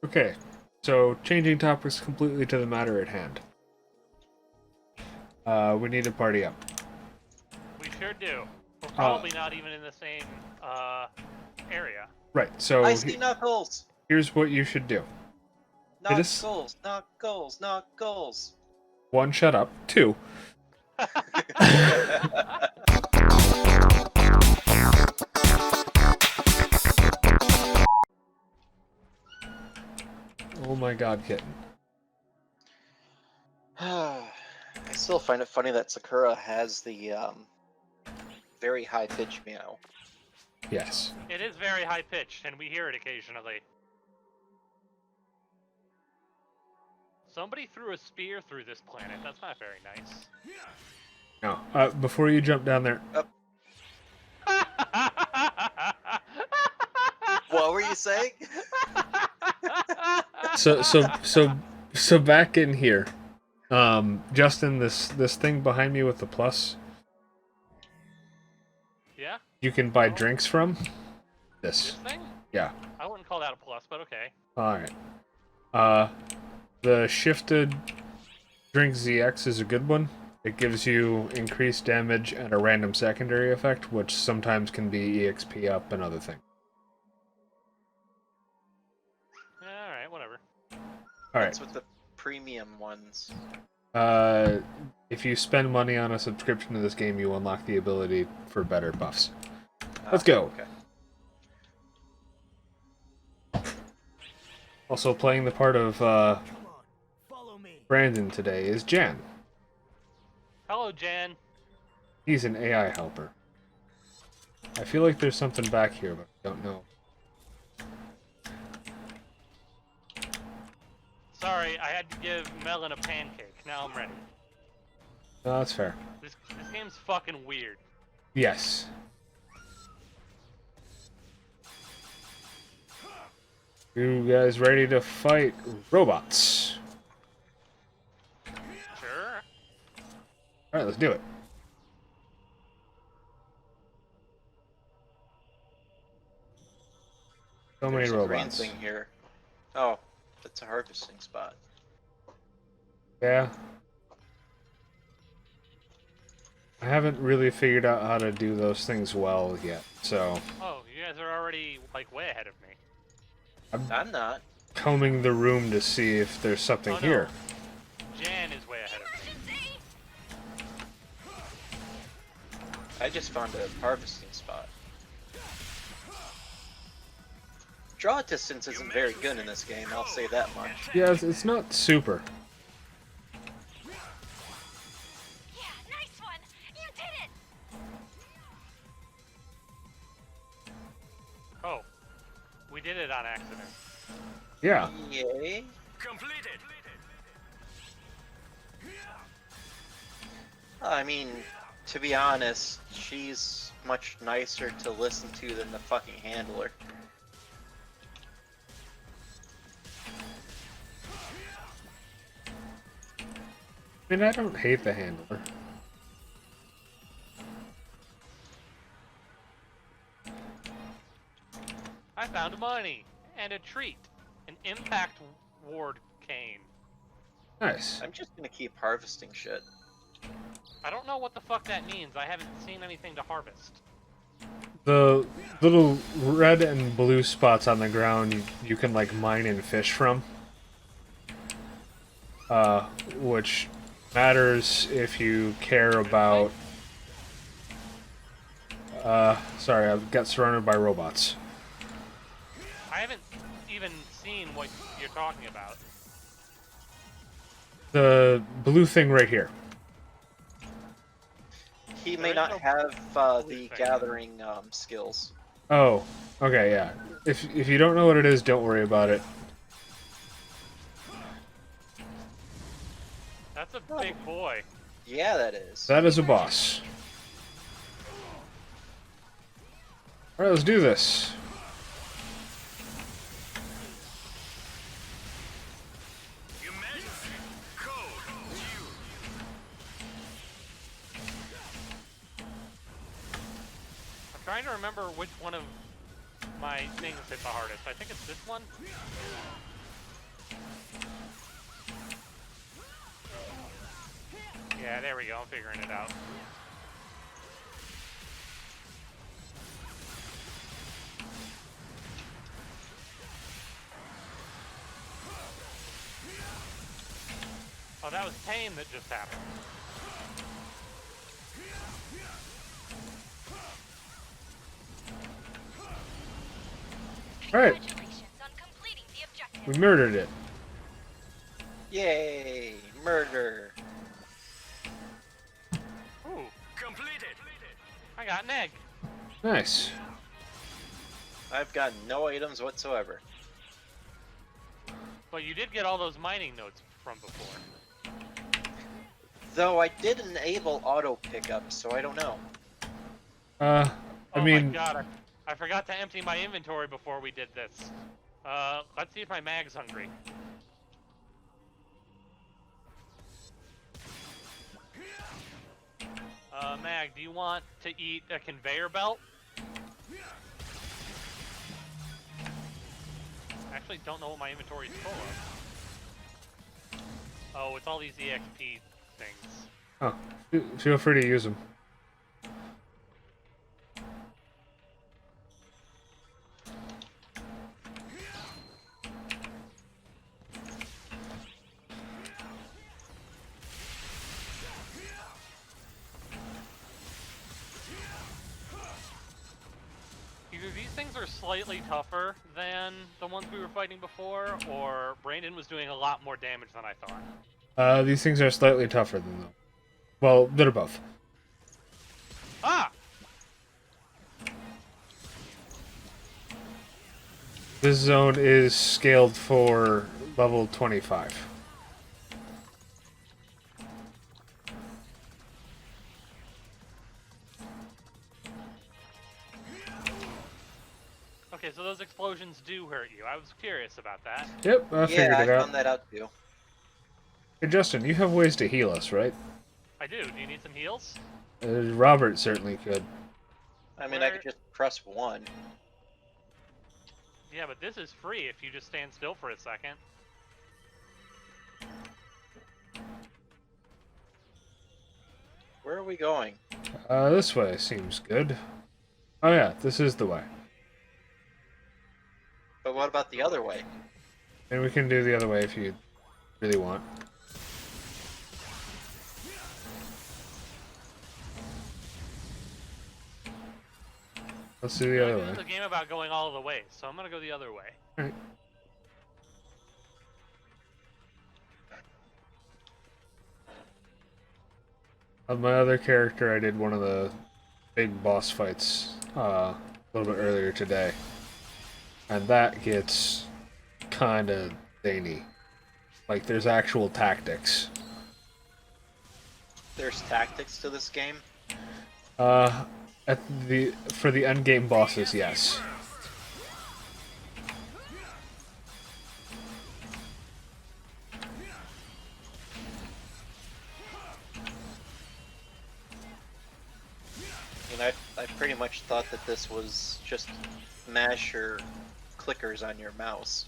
Okay, so changing topics completely to the matter at hand. We need to party up. We sure do. We're Uh, probably not even in the same area. Right, so I see Knuckles! here's what you should do. Just Knuckles, Knuckles, Knuckles! 1, shut up. 2, oh my god, kitten. I still find it funny that Sakura has the very high pitch meow. Yes. It is very high pitched, and we hear it occasionally. Somebody threw a spear through this planet. That's not very nice. Now, before you jump down there, What were you saying? so back in here, Justin, this thing behind me with the plus, Yeah? you can buy drinks from. This This, thing? yeah. I wouldn't call that a plus, but okay. All right. The shifted drink ZX is a good one. It gives you increased damage and a random secondary effect, which sometimes can be EXP up and other things. Alright, whatever. All right. What's with the premium ones? If you spend money on a subscription to this game, you unlock the ability for better buffs. Let's go. Okay. Also playing the part of Brandon today is Jan. Hello, Jan. He's an AI helper. I feel like there's something back here, but I don't know. Sorry, I had to give Melon a pancake. Now I'm ready. No, that's fair. This game's fucking weird. Yes. You guys ready to fight robots? Sure. Alright, let's do it. So many There's a green robots. thing here. Oh, that's a harvesting spot. Yeah. I haven't really figured out how to do those things well yet, so Oh, you guys are already, like, way ahead of me. I'm not. combing the room to see if there's something Oh, no. here. Jan is way ahead of me. I just found a harvesting spot. Draw distance isn't very good in this game, I'll say that much. Yeah, it's not super. Yeah, nice one. You did it. Oh. We did it on accident. Yeah. Yay. Completed. I mean, to be honest, she's much nicer to listen to than the fucking handler. I mean, I don't hate the handler. I found money and a treat. An impact ward cane. Nice. I'm just gonna keep harvesting shit. I don't know what the fuck that means. I haven't seen anything to harvest. The little red and blue spots on the ground you can like mine and fish from. Which matters if you care about sorry, I've got surrounded by robots. I haven't even seen what you're talking about. The blue thing right here. He There may is not no have blue the thing. gathering skills. Oh, okay, yeah. If you don't know what it is, don't worry about it. That's a big boy. Yeah, that is. That is a boss. Alright, let's do this. Humanity. Code. You. I'm trying to remember which one of my things hit the hardest. I think it's this one. we go. I'm figuring it out. Oh, that was pain that just happened. Alright, Congratulations on completing the objective. we murdered it. Yay! Murder! Ooh, Completed. I got an egg. Nice. I've got no items whatsoever. But you did get all those mining notes from before. Though I did enable auto pickup, so I don't know. I Oh mean, my god, I forgot to empty my inventory before we did this. Let's see if my mag's hungry. Mag, do you want to eat a conveyor belt? I actually don't know what my inventory is full of. Oh, it's all these EXP things. oh, feel free to use them. Either these things are slightly tougher than the ones we were fighting before, or Brandon was doing a lot more damage than I thought. These things are slightly tougher than them. Well, they're both. Ah! This zone is scaled for level 25. Okay, so those explosions do hurt you. I was curious about that. Yep, I figured Yeah, I it out. found that out too. Hey, Justin, you have ways to heal us, right? I do. Do you need some heals? Robert certainly could. I mean, I Where- could just press 1. Yeah, but this is free if you just stand still for a second. Where are we going? This way seems good. Oh yeah, this is the way. But what about the other way? And we can do the other way if you really want. Let's do the other This is a way. game about going all the ways, so I'm gonna go the other way. Alright. On my other character, I did one of the big boss fights a little bit earlier today. And that gets kind of zany. Like, there's actual tactics. There's tactics to this game? For the endgame bosses, yes. I mean, I pretty much thought that this was just mash your clickers on your mouse.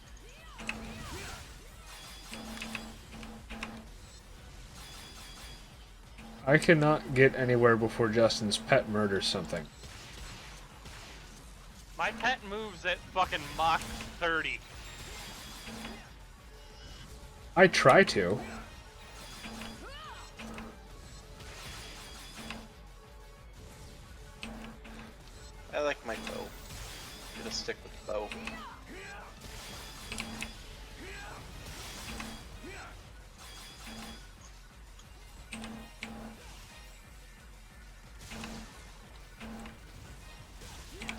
I cannot get anywhere before Justin's pet murders something. My pet moves at fucking Mach 30. I try to. I like my bow. I'm gonna stick with bow.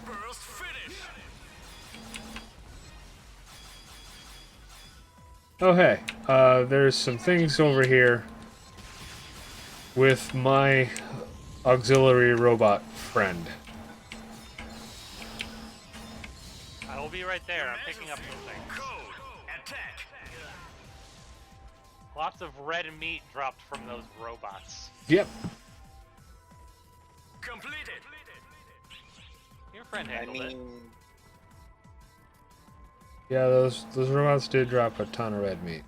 First finish. Oh hey, there's some things over here with my auxiliary robot friend. I will be right there. I'm picking up some things. Code. Attack. Lots of red meat dropped from those robots. Yep. Completed. Your friend I handled it. mean, Yeah, those robots did drop a ton of red meat.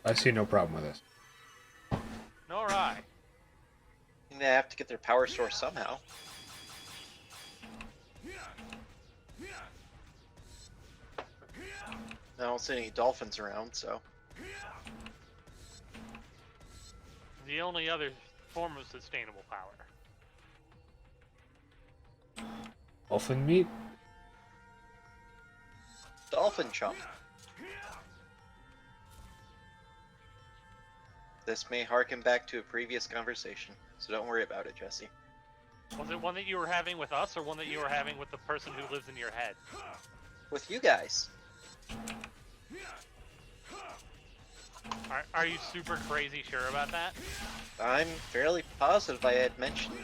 I see no problem with this. Nor I. They have to get their power source somehow. I don't see any dolphins around, so. The only other form of sustainable power. Dolphin meat? Dolphin chump. This may harken back to a previous conversation, so don't worry about it, Jesse. Was it one that you were having with us, or one that you were having with the person who lives in your head? With you guys. Are you super crazy sure about that? I'm fairly positive I had mentioned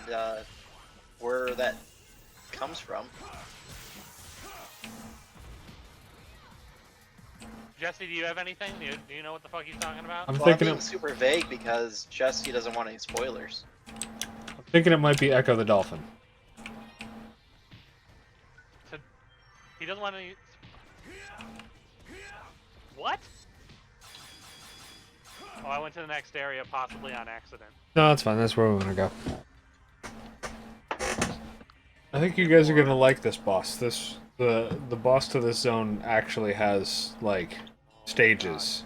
where that comes from. Jesse, do you have anything? Do you know what the fuck he's talking about? I'm Well, I'm thinking being it, super vague because Jesse doesn't want any spoilers. I'm thinking it might be Echo the Dolphin. He doesn't want any... What? Oh, I went to the next area, possibly on accident. No, that's fine. That's where we want to go. I think you guys are gonna like this boss. The boss to this zone actually has like stages.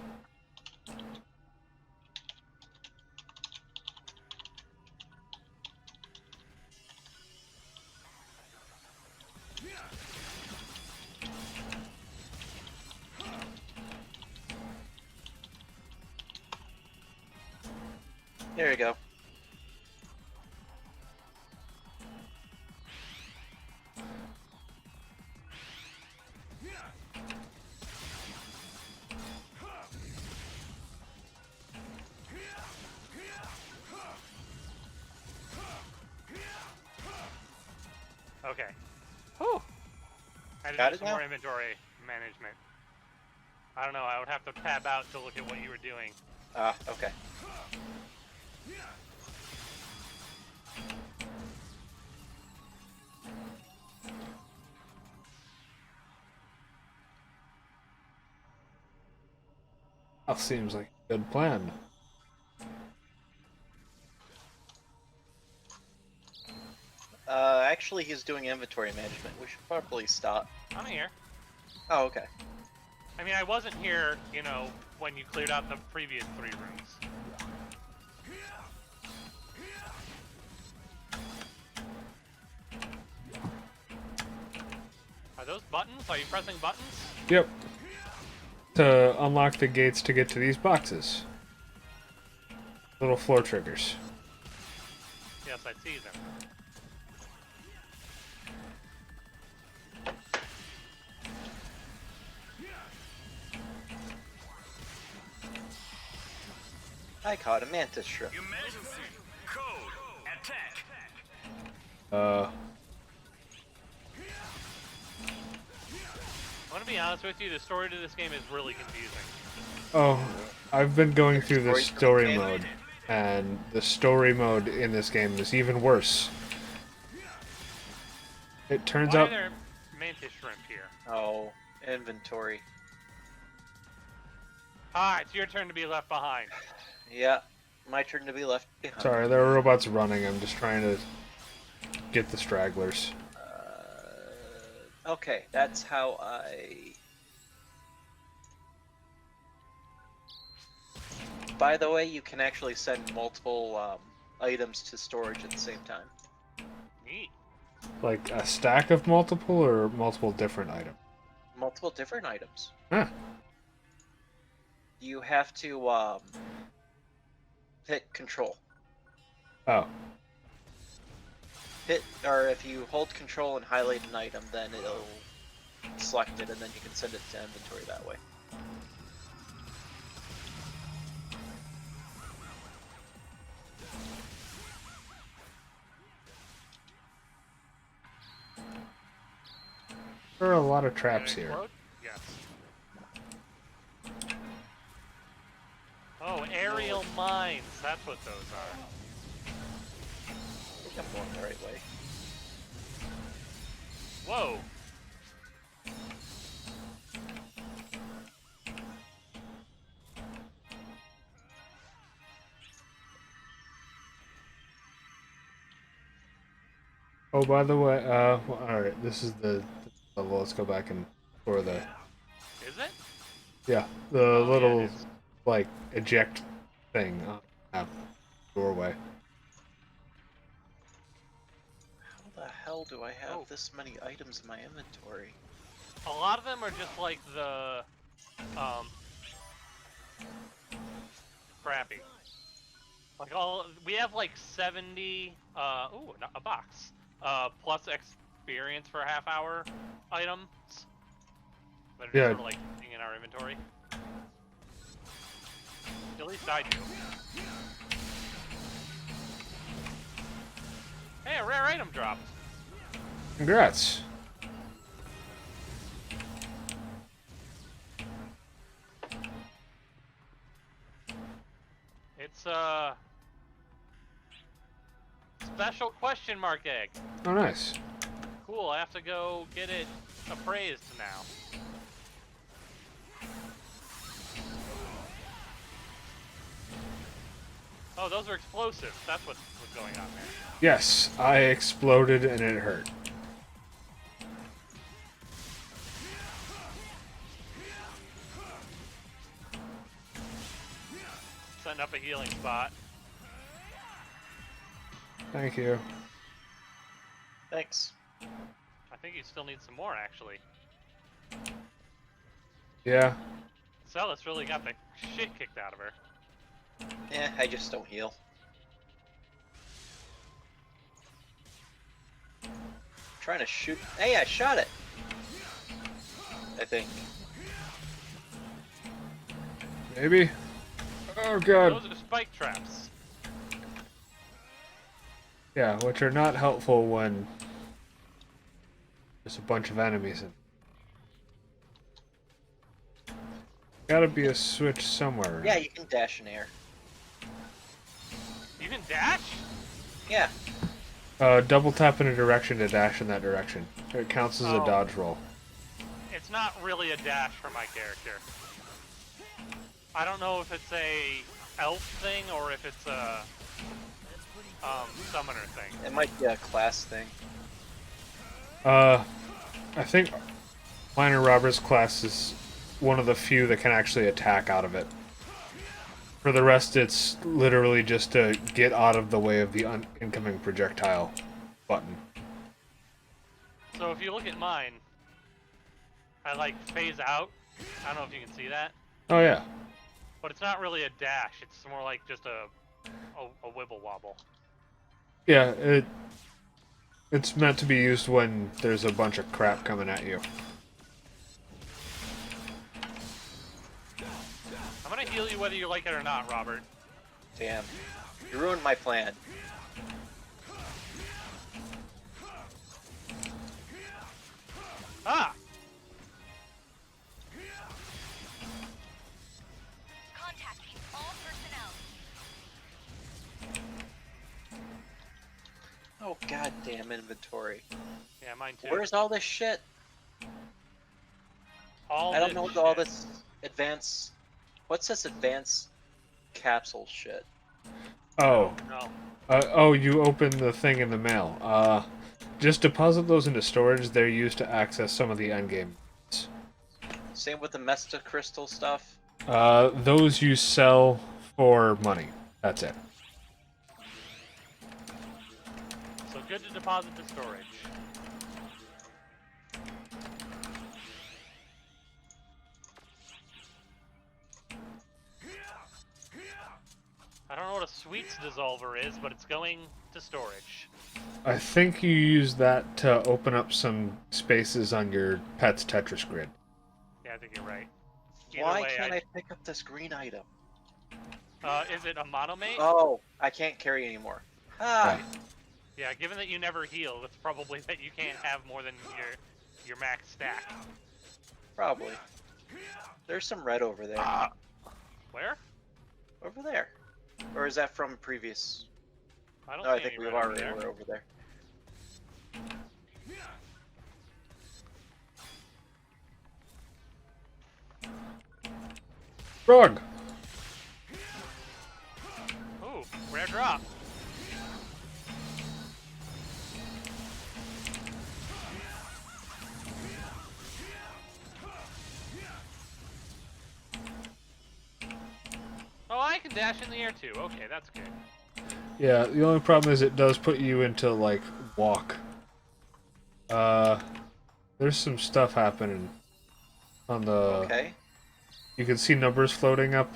There you go. Okay. Whew. I had Got to do it some now? more inventory management. I don't know, I would have to tab out to look at what you were doing. Ah, okay. That seems like a good plan. Actually, he's doing inventory management. We should probably stop. I'm here. Oh, okay. I mean, I wasn't here, you know, when you cleared out the previous 3 rooms. Are those buttons? Are you pressing buttons? Yep. To unlock the gates to get to these boxes. Little floor triggers. Yes, I see them. I caught a mantis shrimp. Emergency. Code. Attack. Uh, I want to be honest with you, the story to this game is really confusing. oh, I've been going through the story Story mode, and the story mode in this game is even worse. It turns Why out are there mantis shrimp here? Oh, inventory. Ah, it's your turn to be left behind. Yeah, my turn to be left behind. Sorry, there are robots running. I'm just trying to get the stragglers. Okay, that's how I... By the way, you can actually send multiple items to storage at the same time. Neat. Like a stack of multiple or multiple different items? Multiple different items. Huh. You have to hit control. Oh. Or if you hold control and highlight an item, then it'll select it, and then you can send it to inventory that way. There are a lot of traps Gonna here. explode? Yes. Oh, aerial mines. That's what those are. I think I'm going the right way. Whoa. Oh, by the way, well, alright, this is the level. Let's go back and for the Is it? yeah, the Oh, yeah, it little is. like eject thing on the doorway. How the hell do I have Oh. this many items in my inventory? A lot of them are just like the crappy. Like we have like 70 ooh, a box. Plus experience for half hour items that are just Yeah. sort of like sitting in our inventory. At least I do. Hey, a rare item dropped. Congrats. It's special question mark egg. Oh, nice. Cool, I have to go get it appraised now. Oh, those are explosives. That's what's going on there. Yes, I exploded and it hurt. Setting up a healing spot. Thank you. Thanks. I think you still need some more, actually. Yeah. Celis really got the shit kicked out of her. Eh, I just don't heal. Trying to shoot. Hey, I shot it. I think. Maybe. Oh god. Those are spike traps. Yeah, which are not helpful when there's a bunch of enemies in. Gotta be a switch somewhere. Yeah, you can dash in air. You can dash? Yeah. Double tap in a direction to dash in that direction. It counts as a Oh. dodge roll. It's not really a dash for my character. I don't know if it's a elf thing or if it's a summoner thing. It might be a class thing. I think Minor Robert's class is one of the few that can actually attack out of it. For the rest, it's literally just to get out of the way of the incoming projectile button. So if you look at mine, I like phase out. I don't know if you can see that, Oh yeah. but it's not really a dash. It's more like just a wibble wobble. Yeah, it's meant to be used when there's a bunch of crap coming at you. I'm gonna heal you whether you like it or not, Robert. Damn. You ruined my plan. Ah! Contacting all personnel. Oh goddamn inventory. Yeah, mine too. Where's all this shit? all I don't this know what all shit. this advanced. What's this advanced capsule shit? Oh. No. Oh, you opened the thing in the mail. Just deposit those into storage. They're used to access some of the endgame. Same with the Mesta crystal stuff. Those you sell for money. That's it. So good to deposit to storage. I don't know what a sweets dissolver is, but it's going to storage. I think you use that to open up some spaces on your pet's Tetris grid. Yeah, I think you're right. Either Why way, can't I pick up this green item? is it a monomate? Oh, I can't carry anymore. Ah, Yeah, given that you never heal, it's probably that you can't have more than your max stack. probably. There's some red over there. Where? Over there. Or is that from previous? I don't No, I see think any we've red over already there. were over there. Rug! Ooh, rare drop. can dash in the air too. Okay, that's good. Yeah, the only problem is it does put you into, like, walk. There's some stuff happening on the... Okay. You can see numbers floating up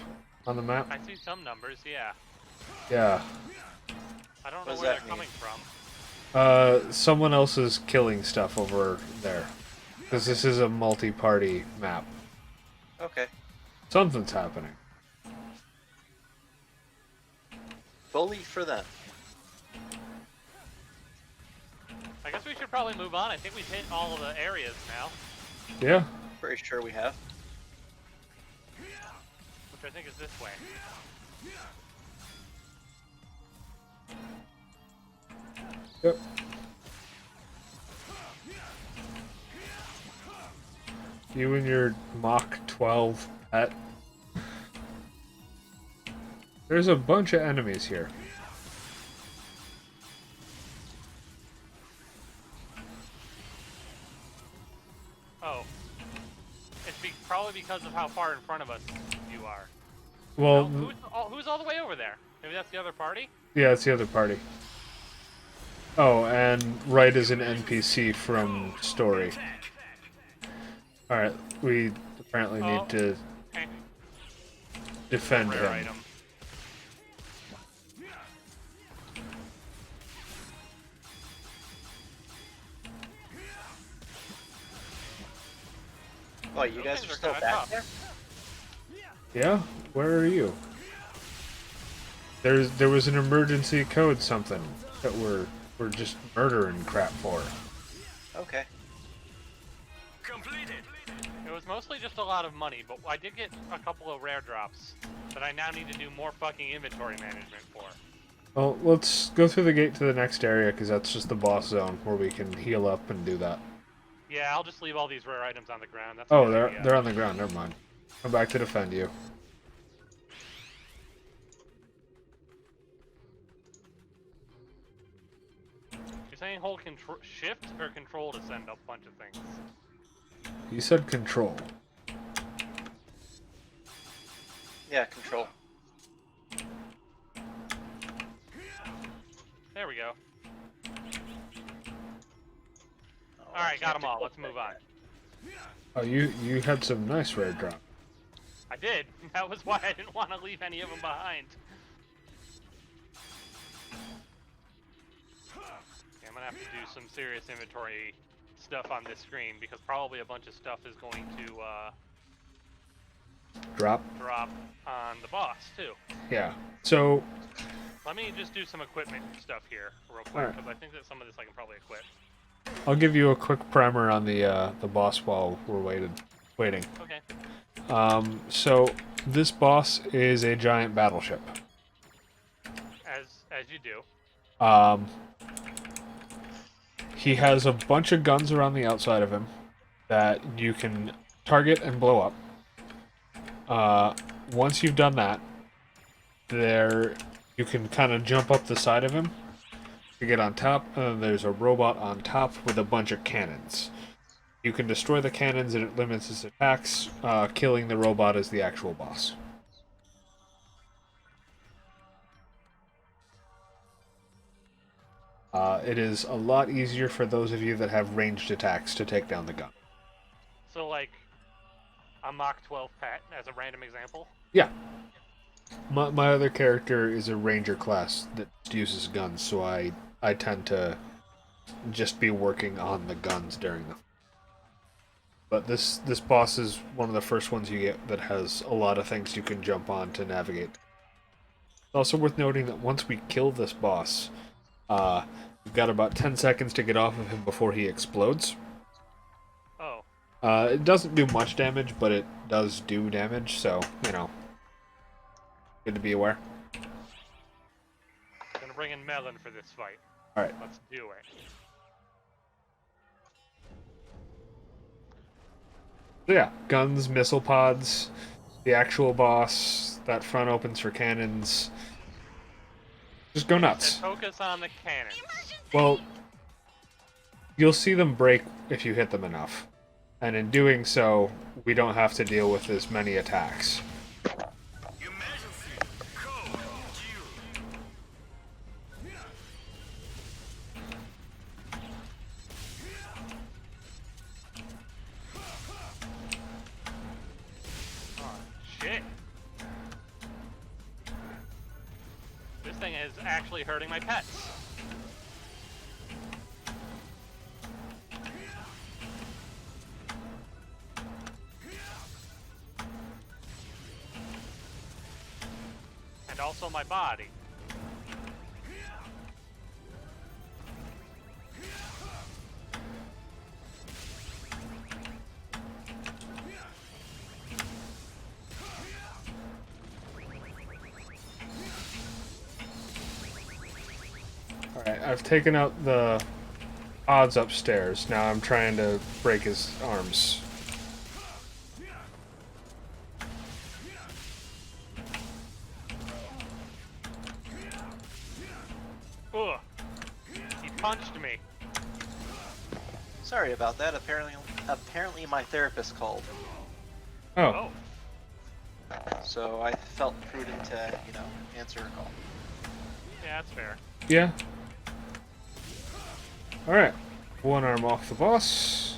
on the map. I see some numbers, yeah. Yeah. I don't What know does where that they're mean? coming from. Someone else is killing stuff over there. Because this is a multi-party map. Okay. Something's happening. Bully for them. I guess we should probably move on. I think we've hit all of the areas now, Yeah. Pretty sure we have. which I think is this way. Yep. You and your Mach 12 pet. There's a bunch of enemies here. Oh. It's probably because of how far in front of us you are. Well, Who's all the way over there? Maybe that's the other party? yeah, it's the other party. Oh, and Wright is an NPC from Story. Alright, we apparently need to Okay. defend Rare him. item. Oh, you Those guys things are are still kinda back tough. there? Yeah? Where are you? There was an emergency code something that we're just murdering crap for. Okay. Completed. It was mostly just a lot of money, but I did get a couple of rare drops that I now need to do more fucking inventory management for. Well, let's go through the gate to the next area, because that's just the boss zone where we can heal up and do that. Yeah, I'll just leave all these rare items on the ground. That's Oh, a good idea. they're on the ground, never mind. Come back to defend you. You're saying hold shift or control to send a bunch of things? You said control. Yeah, control. There we go. Oh, Alright, got can't them all. do Let's move on. Oh, you had some nice rare drop. I did. That was why I didn't want to leave any of them behind. Yeah, I'm gonna have to do some serious inventory stuff on this screen because probably a bunch of stuff is going to Drop? drop on the boss too. Yeah. So, Let me just do some equipment stuff here real quick Alright. because I think that some of this I can probably equip. I'll give you a quick primer on the boss while we're waiting. Okay. So this boss is a giant battleship. As you do. He has a bunch of guns around the outside of him that you can target and blow up. Once you've done that, you can kind of jump up the side of him to get on top, and then there's a robot on top with a bunch of cannons. You can destroy the cannons and it limits its attacks. Killing the robot is the actual boss. It is a lot easier for those of you that have ranged attacks to take down the gun. So like a Mach 12 pet as a random example. Yeah. My other character is a ranger class that uses guns, so I tend to just be working on the guns during them. But this boss is one of the first ones you get that has a lot of things you can jump on to navigate. It's also worth noting that once we kill this boss, we've got about 10 seconds to get off of him before he explodes. Oh. It doesn't do much damage, but it does do damage, so, you know, good to be aware. Gonna bring in Melon for this fight. Alright. Let's do it. So yeah, guns, missile pods, the actual boss, that front opens for cannons. Just go nuts. And focus on the cannons. Well, you'll see them break if you hit them enough. And in doing so, we don't have to deal with as many attacks. Emergency. Code is actually hurting my pets. And also my body. Alright, I've taken out the odds upstairs. Now I'm trying to break his arms. Ugh. He punched me. Sorry about that. Apparently my therapist called, Oh, so I felt prudent to, answer her call. Yeah, that's fair. yeah. Alright, one arm off the boss.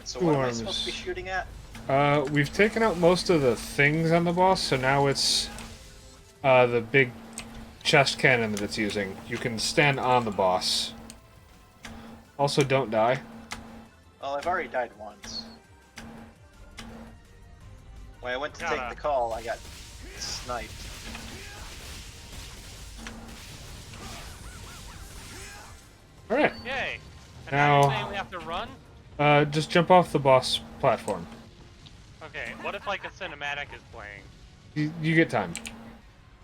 So Two what am I arms. supposed to be shooting at? We've taken out most of the things on the boss, so now it's the big chest cannon that it's using. You can stand on the boss. Also, don't die. Well, I've already died once. When I went to take Gotta- the call, I got sniped. Alright, Yay. And Now- you're saying we have to run? just jump off the boss platform. Okay, what if like a cinematic is playing? You get time.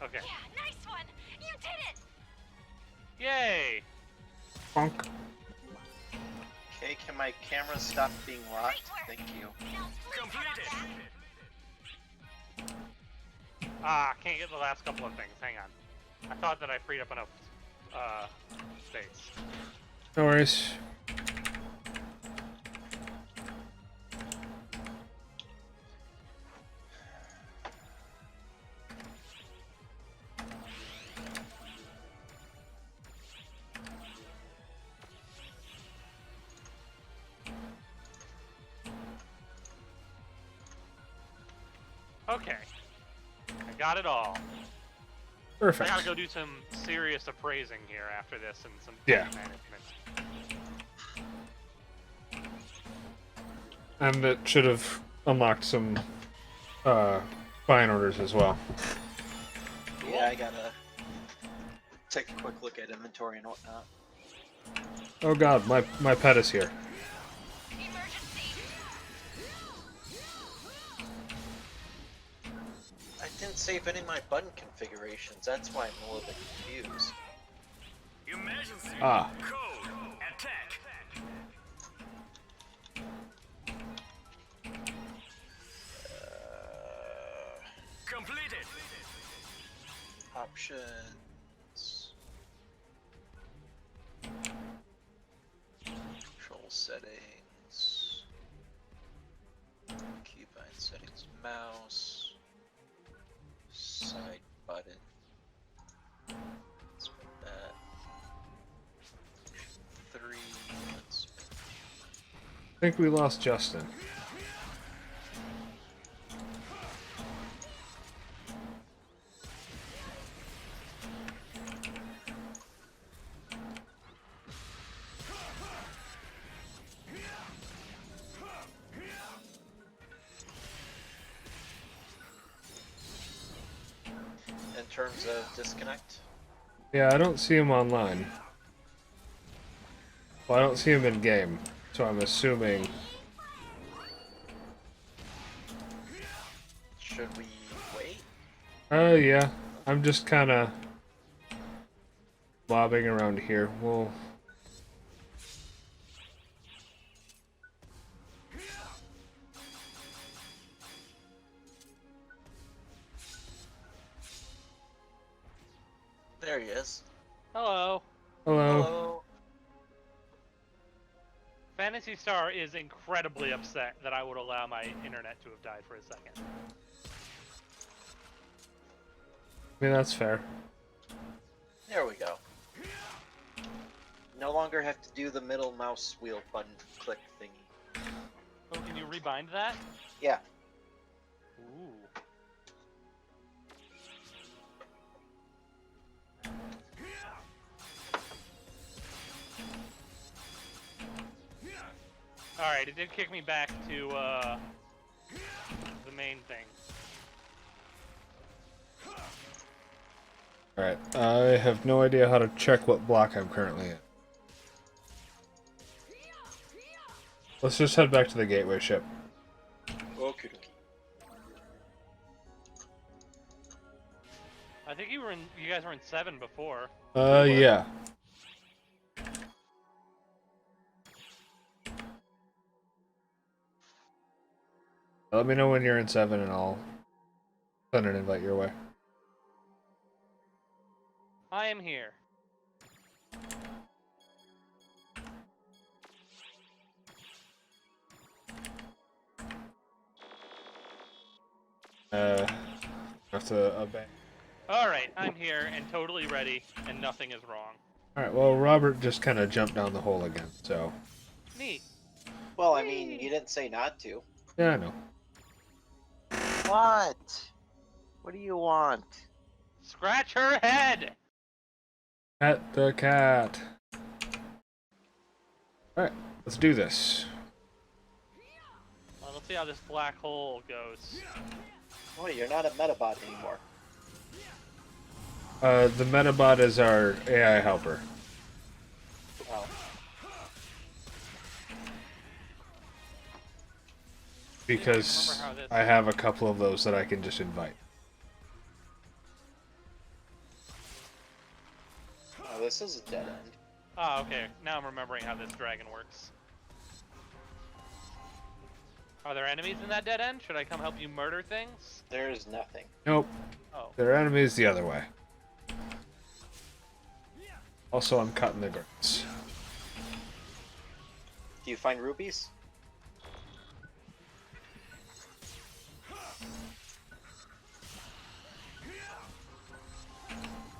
Okay. Yeah, nice one. You did it. Yay! Bonk. Okay, can my camera stop being locked? Thank you. Now, please head on back. Ah, can't get the last couple of things. Hang on. I thought that I freed up enough space. No worries. Okay. I got it all. I Perfect. gotta go do some serious appraising here after this and some Yeah. tank management. And it should have unlocked some buying orders as well. Yeah, I gotta take a quick look at inventory and whatnot. Oh god, my pet is here. Emergency. I didn't save any of my button configurations. That's why I'm a little bit confused. Emergency. Ah. Code. Attack. Completed. Options. Control settings. Keybind settings. Mouse. Side button. Let's put that. 3. Let's I think we lost Justin. in terms of disconnect. Yeah, I don't see him online. Well, I don't see him in game, so I'm assuming. Should we wait? Yeah. I'm just kind of bobbing around here. We'll. There he is. Hello. Hello. Hello. Phantasy Star is incredibly upset that I would allow my internet to have died for a second. I mean, that's fair. There we go. No longer have to do the middle mouse wheel button click thingy. Oh, can you rebind that? Yeah. Ooh. Alright, it did kick me back to the main thing. Alright, I have no idea how to check what block I'm currently in. Let's just head back to the gateway ship. Okay. I think you guys were in 7 before. Yeah. Let me know when you're in 7 and I'll send an invite your way. I am here. Have to obey. Alright, I'm here and totally ready, and nothing is wrong. Alright, well, Robert just kind of jumped down the hole again, so. Neat. Well, I mean, you didn't say not to. Yeah, I know. What? What do you want? Scratch her head! Pet the cat. Alright, let's do this. Well, let's see how this black hole goes. Oh, you're not a Metabot anymore. The Metabot is our AI helper. Oh. Because Remember how this- I have a couple of those that I can just invite. Oh, this is a dead end. Ah, okay. Now I'm remembering how this dragon works. Are there enemies in that dead end? Should I come help you murder things? There is nothing. Nope. Oh. Their enemies the other way. Also, I'm cutting the grass. Do you find rupees?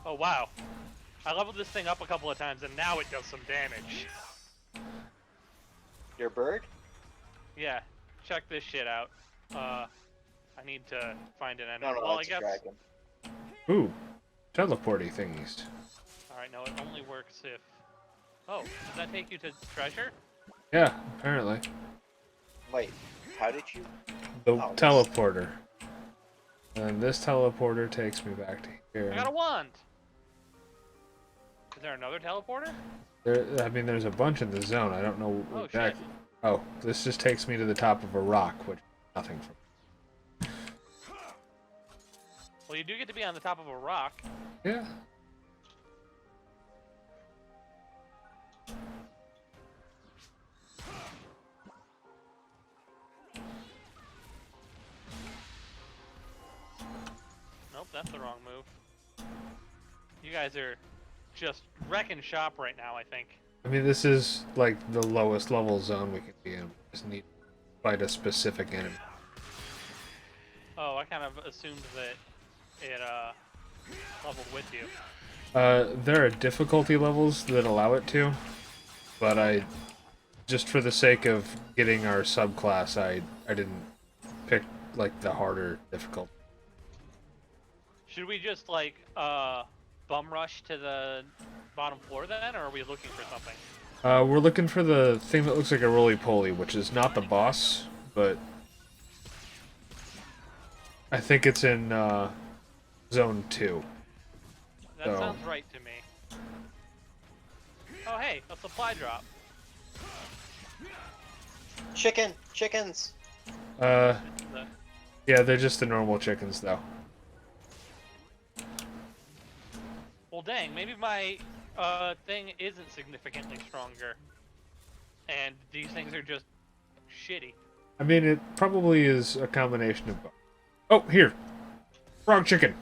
Oh, wow. I leveled this thing up a couple of times and now it does some damage. Your bird? Yeah. Check this shit out. I need to find an enemy. No, no, well, I that's a guess. dragon. Ooh, teleporty thingies. Alright, no, it only works if. Oh, does that take you to treasure? Yeah, apparently. Wait, how did you? The Oh, this- teleporter. And this teleporter takes me back to here. I got a wand! Is there another teleporter? I mean, there's a bunch in the zone. I don't know Oh, exactly. Oh, this just takes me to the top of a rock, which nothing from. Well, you do get to be on the top of a rock. Yeah. Nope, that's the wrong move. You guys are just wrecking shop right now, I think. I mean, this is like the lowest level zone we can be in. We just need to fight a specific enemy. Oh, I kind of assumed that it leveled with you. There are difficulty levels that allow it to, but I, just for the sake of getting our subclass, I didn't pick like the harder difficulty. Should we just like bum rush to the bottom floor then, or are we looking for something? We're looking for the thing that looks like a roly-poly, which is not the boss, but I think it's in Zone 2. That So- sounds right to me. Oh hey, a supply drop. Chickens! Uh, The- yeah, they're just the normal chickens, though. Well, dang, maybe my thing isn't significantly stronger, and these things are just shitty. I mean, it probably is a combination of both. Oh, here! Frog chicken!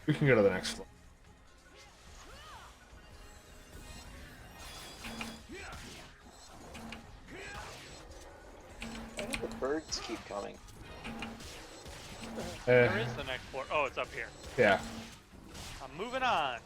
We can go to the next floor. Let's keep coming. Where is the next floor? Oh, it's up here. Yeah. I'm moving on.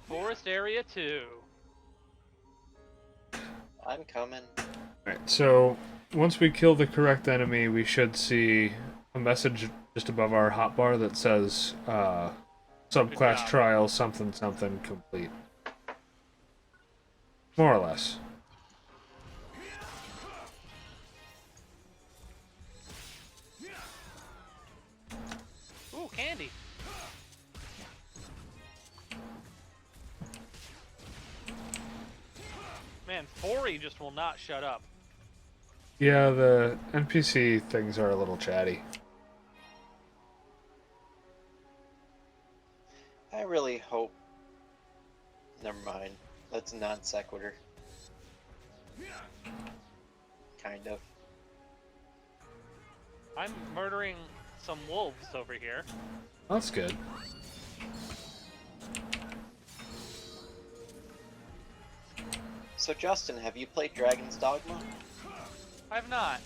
Forest area 2. I'm coming. Alright, so once we kill the correct enemy, we should see a message just above our hotbar that says subclass job. trial something something complete. More or less. Ooh, candy. Man, Fori just will not shut up. Yeah, the NPC things are a little chatty. I really hope. Never mind. That's a non sequitur. Kind of. I'm murdering some wolves over here. That's good. So Justin, have you played Dragon's Dogma? I have not.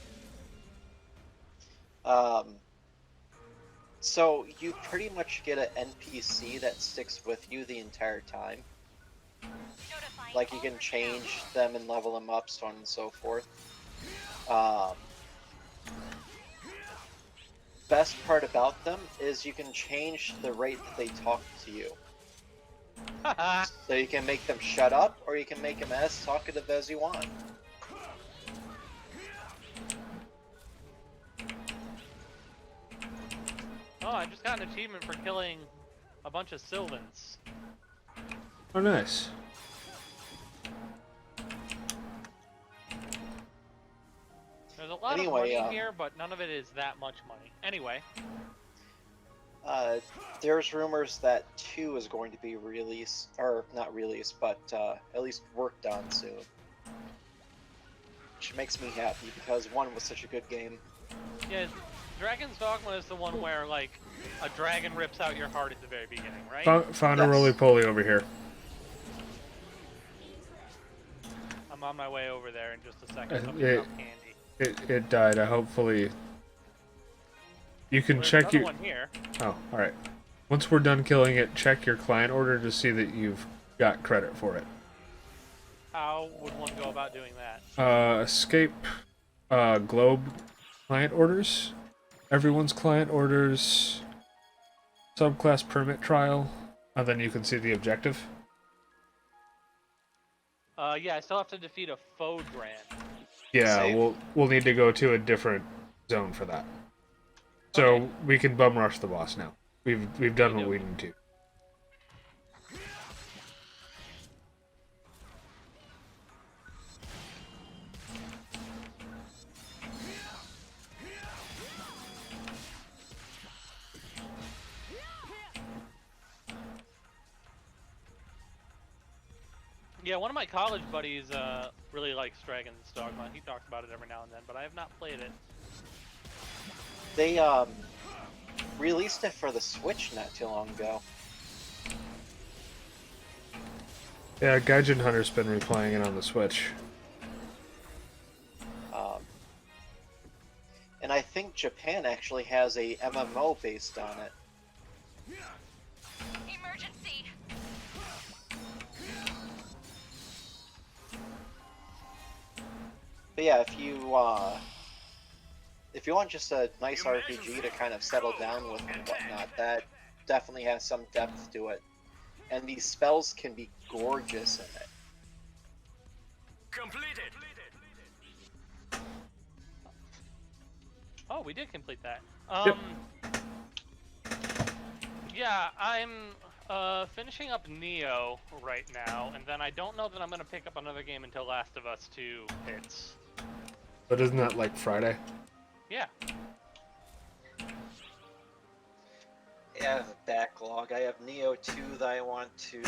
So you pretty much get an NPC that sticks with you the entire time. Notifying Like you all can personnel. change them and level them up, so on and so forth. Best part about them is you can change the rate that they talk to you. So you can make them shut up, or you can make them as talkative as you want. Oh, I just got an achievement for killing a bunch of Sylvans. Oh, nice. There's a lot Anyway, of money here, but none of it is that much money. Anyway, There's rumors that 2 is going to be released, or not released, but at least worked on soon. Which makes me happy, because 1 was such a good game. yeah, Dragon's Dogma is the one where, like, a dragon rips out your heart at the very beginning, right? Found a Yes. roly-poly over here. I'm on my way over there in just a second. Uh, Let me it- drop candy. It died. Hopefully you can There's check another your... one here. Oh, alright. Once we're done killing it, check your client order to see that you've got credit for it. How would one go about doing that? Escape globe client orders. Everyone's client orders. Subclass permit trial. And then you can see the objective. Yeah, I still have to defeat a foe grand. Yeah, Same. we'll need to go to a different zone for that. So Okay. we can bum rush the boss now. We've done what Okey-dokey. we need to. Yeah, one of my college buddies really likes Dragon's Dogma. He talks about it every now and then, but I have not played it. They released it for the Switch not too long ago. Yeah, Gaijin Hunter's been replaying it on the Switch. And I think Japan actually has a MMO based on it. Emergency. But yeah, if you want just a nice RPG to kind of settle down with and whatnot, that definitely has some depth to it. And these spells can be gorgeous in it. Completed. Oh, we did complete that. Yep. Yeah, I'm finishing up Neo right now, and then I don't know that I'm gonna pick up another game until Last of Us 2 hits. But isn't that like Friday? I Yeah. have a backlog. I have Neo 2 that I want to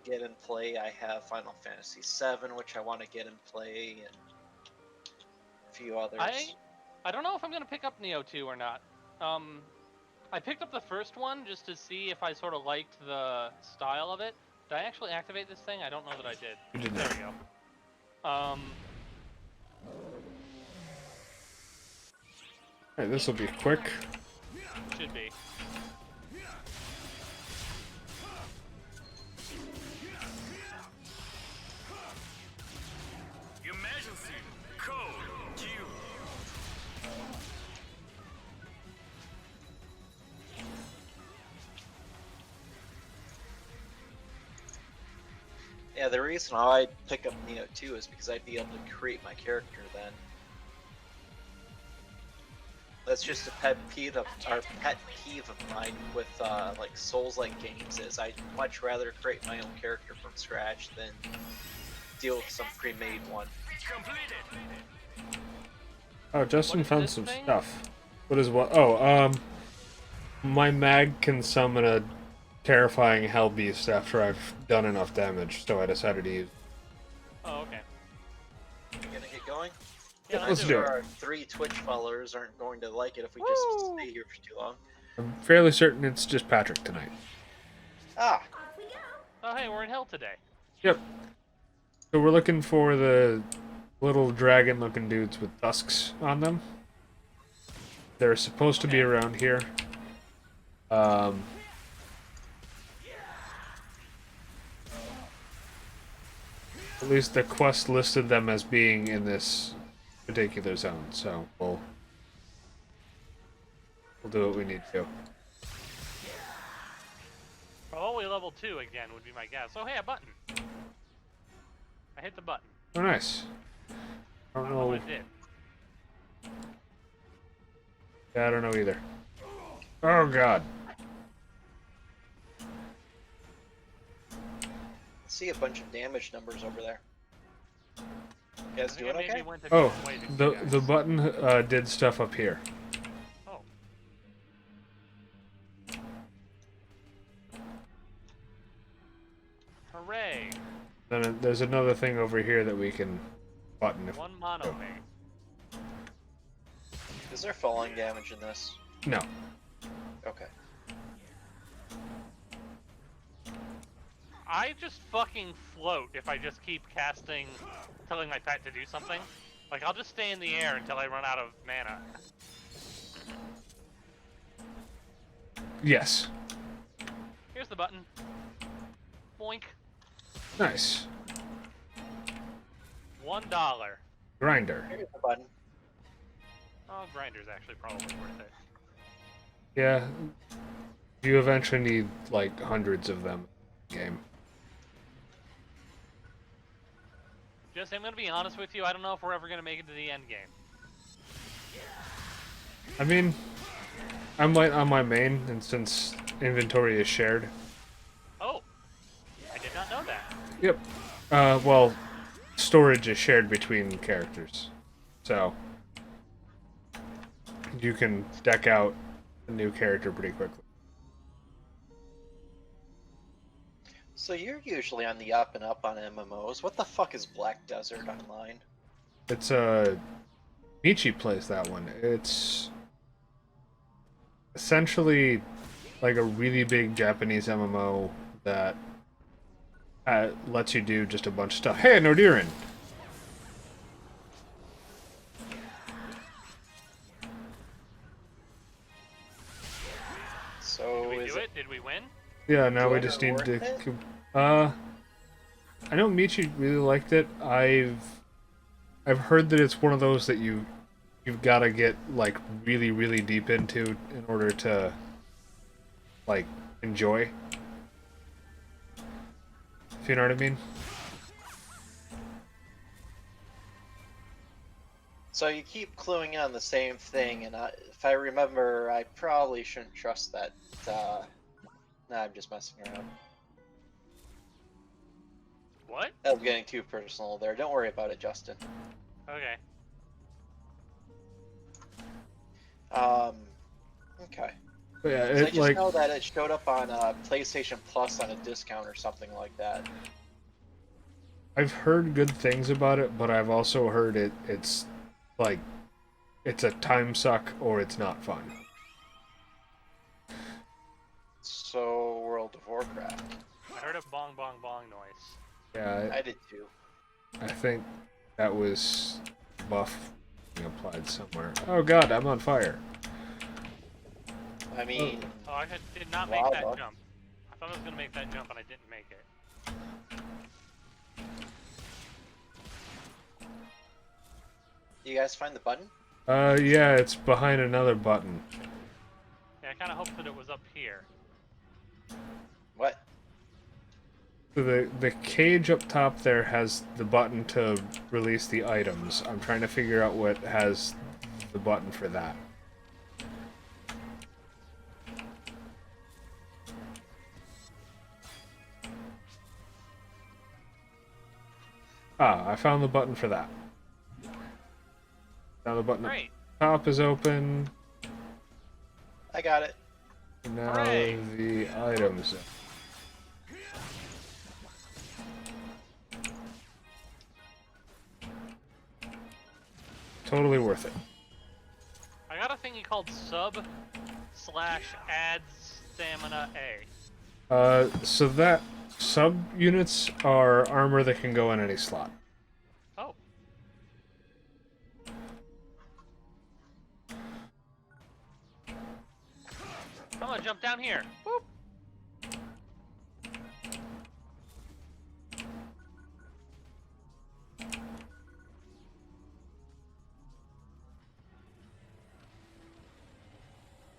get and play. I have Final Fantasy 7, which I want to get and play, and a few others. I don't know if I'm gonna pick up Neo 2 or not. I picked up the first one just to see if I sort of liked the style of it. Did I actually activate this thing? I don't know that I did. You did There not. we go. Alright, this will be quick. Should be. Emergency. Code. Q. Yeah, the reason I pick up Neo 2 is because I'd be able to create my character then. That's just a pet peeve of mine with like Souls-like games. Is I'd much rather create my own character from scratch than deal with some pre-made one. Completed. Oh, Justin What is found this some thing? stuff. What is what? Oh, my mag can summon a terrifying hell beast after I've done enough damage, so I decided to use. Oh, okay. You gonna get going? Yeah, Let's do do it. it. Our 3 Twitch followers aren't going to like it if we just Woo! stay here for too long. I'm fairly certain it's just Patrick tonight. Ah, Oh, hey, we're in hell today. Yep. So we're looking for the little dragon-looking dudes with tusks on them. They're supposed to be around here. At least the quest listed them as being in this particular zone, so we'll do what we need to. Probably level 2 again would be my guess. Oh, hey, a button. I hit the button. Oh, nice. I I don't don't know know. what it did. Yeah, I don't know either. Oh God. see a bunch of damage numbers over there. You guys I think doing I maybe okay? went a Oh, different way than you the guys. button did stuff up here. Oh. Hooray! Then there's another thing over here that we can button if. One mono base. Is there falling damage in this? No. Okay. I just fucking float if I just keep casting, telling my pet to do something. Like, I'll just stay in the air until I run out of mana. Yes. Here's the button. Boink. Nice. $1. Grinder. Here's the button. Oh, grinder's actually probably worth it. Yeah. You eventually need like hundreds of them in the game. Just, I'm gonna be honest with you, I don't know if we're ever gonna make it to the end game. I mean, I'm light on my main, and since inventory is shared. Oh! I did not know that. Yep. Well, storage is shared between characters. So, you can deck out a new character pretty quickly. So you're usually on the up and up on MMOs. What the fuck is Black Desert Online? It's Michi plays that one. It's essentially like a really big Japanese MMO that lets you do just a bunch of stuff. Hey, Nordirin! So Did we is do it? Did we win? Yeah, now we Good just or need worth to. it? I know Michi really liked it. I've heard that it's one of those that you've got to get like really really deep into in order to like enjoy. If you know what I mean. So you keep cluing in on the same thing, and if I remember, I probably shouldn't trust that. Nah, I'm just messing around. What? I'm getting too personal there. Don't worry about it, Justin. Okay. Okay. But yeah, So I it just like know that it showed up on PlayStation Plus on a discount or something like that. I've heard good things about it, but I've also heard it's like it's a time suck or it's not fun. Warcraft. I heard a bong bong bong noise. Yeah, I did too. I think that was buff being applied somewhere. Oh god, I'm on fire. I mean, Oh, I did not make that Lava. jump. I thought I was gonna make that jump and I didn't make it. you guys find the button? Yeah, it's behind another button. Yeah, I kind of hoped that it was up here. What? So the cage up top there has the button to release the items. I'm trying to figure out what has the button for that. Ah, I found the button for that. Now the button up Great. top is open. I got it. Now Hooray. the items. Totally worth it. I got a thingy called sub/adds stamina A. So that sub-units are armor that can go in any slot. Oh. I'm gonna jump down here. Boop.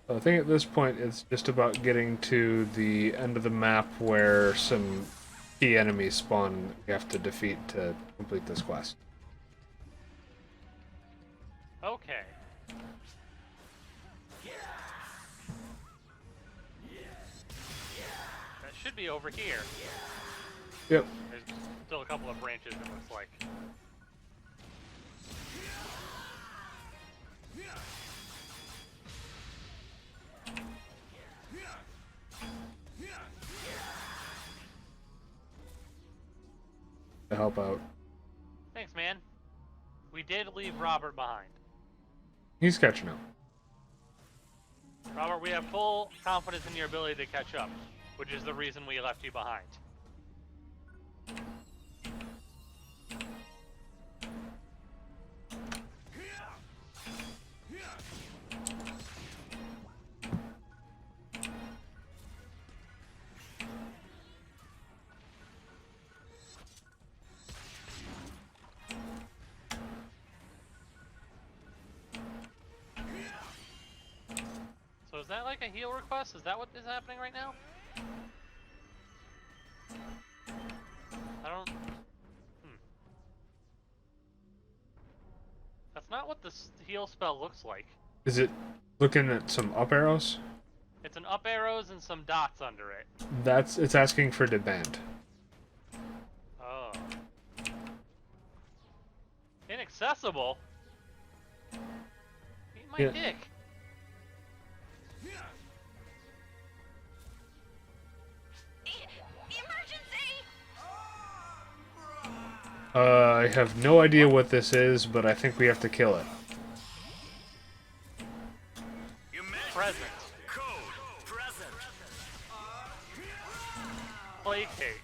I think at this point it's just about getting to the end of the map where some key enemies spawn you have to defeat to complete this quest. Okay. That should be over here. Yep. There's still a couple of branches, it looks like. To help out. Thanks, man. We did leave Robert behind. He's catching up. Robert, we have full confidence in your ability to catch up, which is the reason we left you behind. So is that like a heal request? Is that what is happening right now? I don't... That's not what this heal spell looks like. Is it looking at some up arrows? It's an up arrows and some dots under it. It's asking for demand. Oh. Inaccessible? Eat my Yeah. dick. Emergency! I have no idea what this is, but I think we have to kill it. Present. Code present. Placate.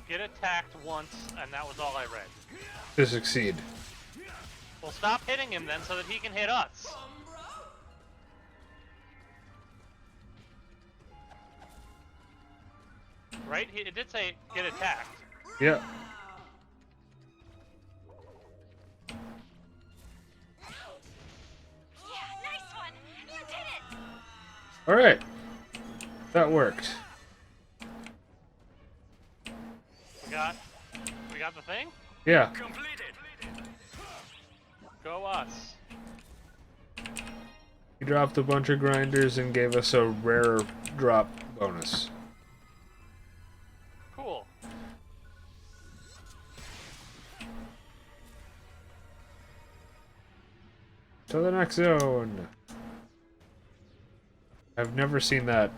Get attacked once, and that was all I read. To succeed. Well, stop hitting him then so that he can hit us. Right? It did say get attacked. Yeah. Yeah, nice one! You did it! Alright. That worked. We got the thing? Yeah. Completed. Go us. He dropped a bunch of grinders and gave us a rare drop bonus. Cool. To the next zone. I've never seen that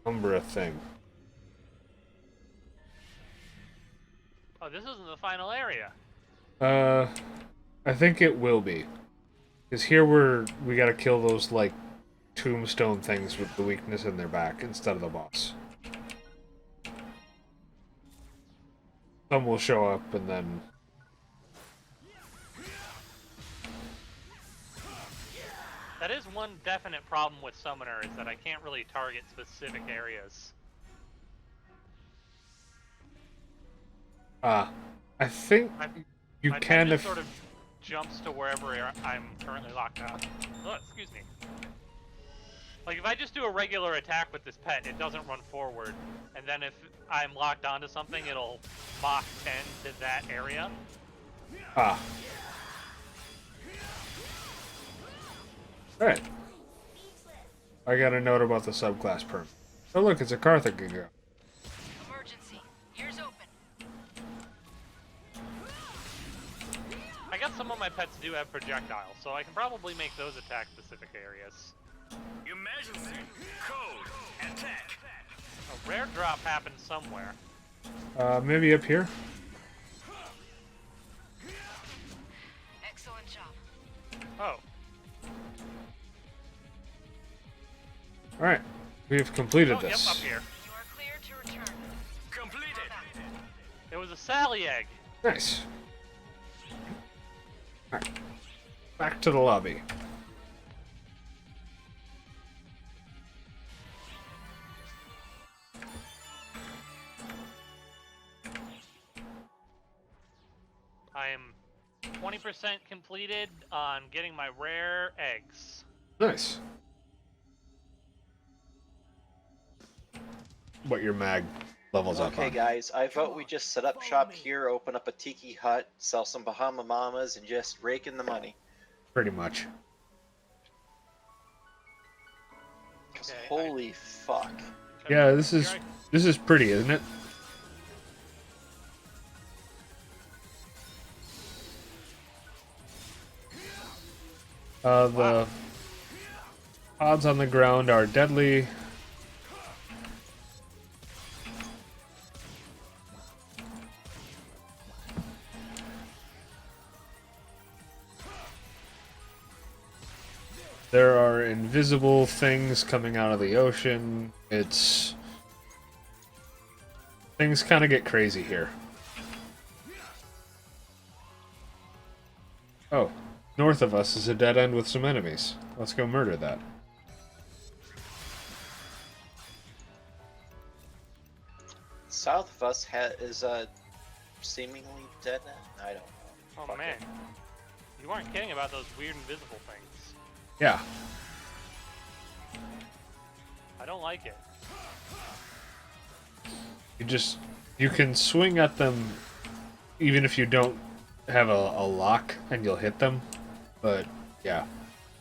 Umbra thing. Oh, this isn't the final area. I think it will be. Because here we gotta kill those, like, tombstone things with the weakness in their back instead of the boss. some will show up and then That is one definite problem with Summoner, is that I can't really target specific areas. I think you My can pet if just sort of jumps to wherever I'm currently locked out. Oh, excuse me. Like, if I just do a regular attack with this pet, it doesn't run forward. And then if I'm locked onto something, it'll Mach 10 to that area. Alright. I got a note about the subclass perm. Oh look, it's a Carthage girl. Emergency. Ears open. I guess some of my pets do have projectiles, so I can probably make those attack specific areas. Emergency. Code. Attack. A rare drop happened somewhere. Maybe up here? Excellent job. Oh, Alright. We've completed oh, yep, this. up here. You are clear to return. Completed. It was a Sally egg. Nice. Alright. Back to the lobby. I am 20% completed on getting my rare eggs. Nice. What your mag levels up Okay, on. guys, I vote we just set up shop here, open up a tiki hut, sell some Bahama Mamas, and just rake in the money. Pretty much. 'Cause Okay, holy fuck. Yeah, this is pretty, isn't it? The odds on the ground are deadly. There are invisible things coming out of the ocean. Things kind of get crazy here. Oh, north of us is a dead end with some enemies. Let's go murder that. South of us is a seemingly dead end. I don't know. Oh Fuck man, it. you weren't kidding about those weird invisible things. Yeah. I don't like it. You can swing at them even if you don't have a lock and you'll hit them. But yeah,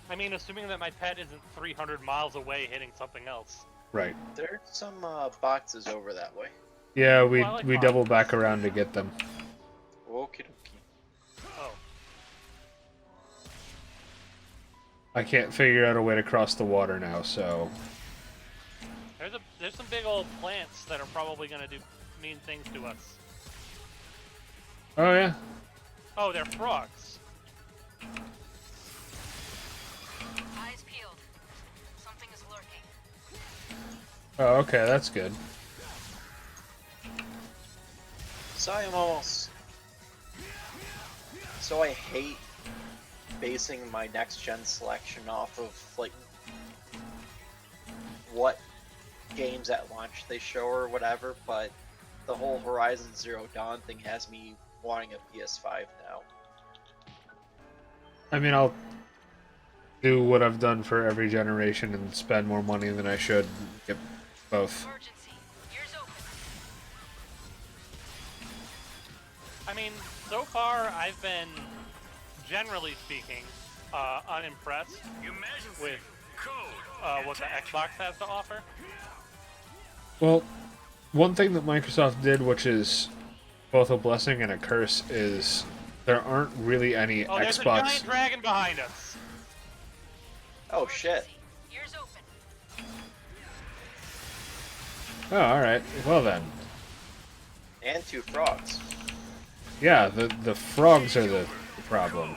I mean, assuming that my pet isn't 300 miles away hitting something else. right. There's some boxes over that way. Yeah, I like we double back around to get them. Okie dokie. Oh, I can't figure out a way to cross the water now, so there's some big old plants that are probably gonna do mean things to us. oh yeah. Oh, they're frogs. Eyes peeled. Something is lurking. Oh, okay, that's good. Simos! So I hate basing my next gen selection off of like what games at launch they show or whatever, but the whole Horizon Zero Dawn thing has me wanting a PS5 now. I mean, I'll do what I've done for every generation and spend more money than I should. Get both. Emergency. Ears open. I mean, so far I've been, generally speaking, unimpressed Emergency. with Code. what the Xbox has to offer. Well, one thing that Microsoft did, which is both a blessing and a curse, is there aren't really any Oh, there's a Xbox. giant dragon behind us. Oh shit. Ears open. Oh, alright. Well then. And two frogs. Yeah, the frogs are the problem.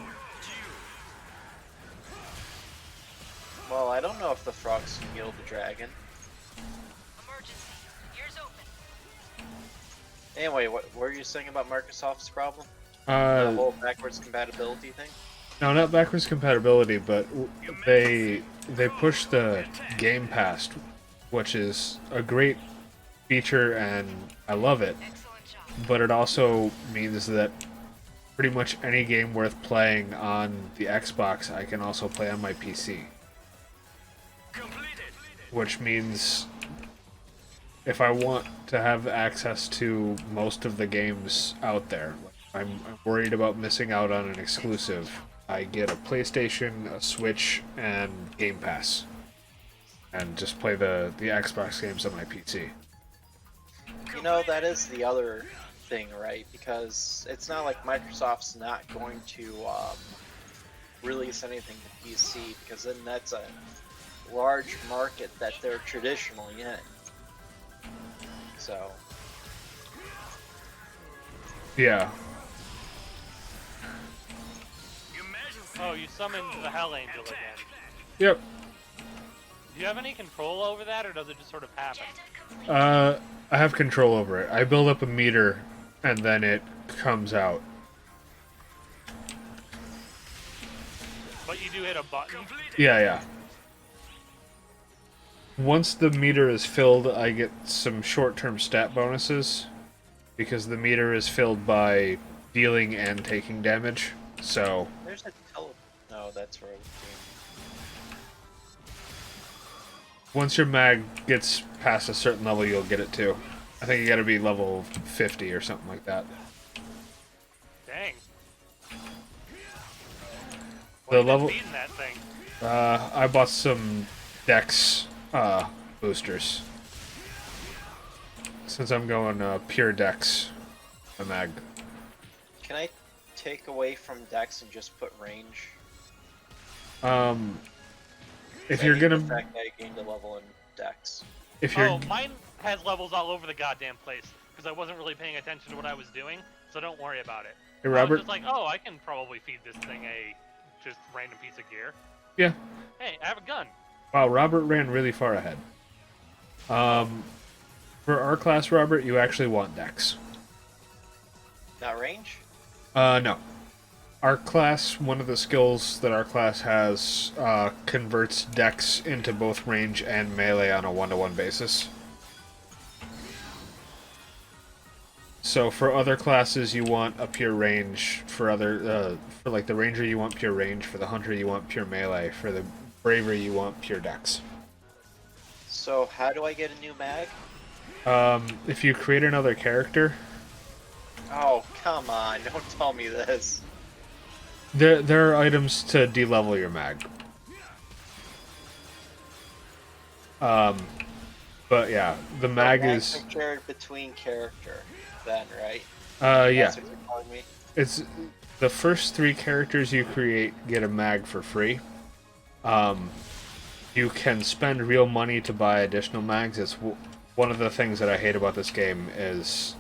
Well, I don't know if the frogs can heal the dragon. Emergency. Ears open. Anyway, what were you saying about Microsoft's problem? The Uh, whole backwards compatibility thing? no, not backwards compatibility, but they push the Game Pass, which is a great feature, and I love it. Excellent job. But it also means that pretty much any game worth playing on the Xbox, I can also play on my PC. Completed. Which means if I want to have access to most of the games out there, I'm worried about missing out on an exclusive. I get a PlayStation, a Switch, and Game Pass, and just play the Xbox games on my PC. You know, that is the other thing, right? Because it's not like Microsoft's not going to release anything to PC, because then that's a large market that they're traditionally in. So, Yeah. Your Majesty. Oh, you summoned the Hell Angel again. Yep. Do you have any control over that, or does it just sort of happen? Objective complete. I have control over it. I build up a meter, and then it comes out. But you do hit a button. Completed. Yeah. Once the meter is filled, I get some short-term stat bonuses because the meter is filled by dealing and taking damage. So, there's a No, that's right. once your mag gets past a certain level, you'll get it too. I think you gotta be level 50 or something like that. Dang. The What have you level- been feeding that thing? I bought some Dex boosters. Since I'm going pure Dex, the mag. Can I take away from Dex and just put range? If I you're hate gonna, the fact that I gained a level in Dex. if you're, Oh, mine has levels all over the goddamn place because I wasn't really paying attention to what I was doing, so don't worry about it. hey I was Robert, just like, oh, I can probably feed this thing a just random piece of gear. yeah. Hey, I have a gun. Wow, Robert ran really far ahead. For our class, Robert, you actually want Dex. Not range? No. Our class, one of the skills that our class has, converts Dex into both range and melee on a 1-to-1 basis. So for other classes, you want a pure range. For like the ranger, you want pure range. For the hunter, you want pure melee. For the braver, you want pure Dex. So how do I get a new mag? If you create another character, Oh, come on, don't tell me this. there are items to de-level your mag. But yeah, the mag Mags is are shared between character, then, right? yeah. That's what you're telling me? It's the first 3 characters you create get a mag for free. You can spend real money to buy additional mags. It's one of the things that I hate about this game is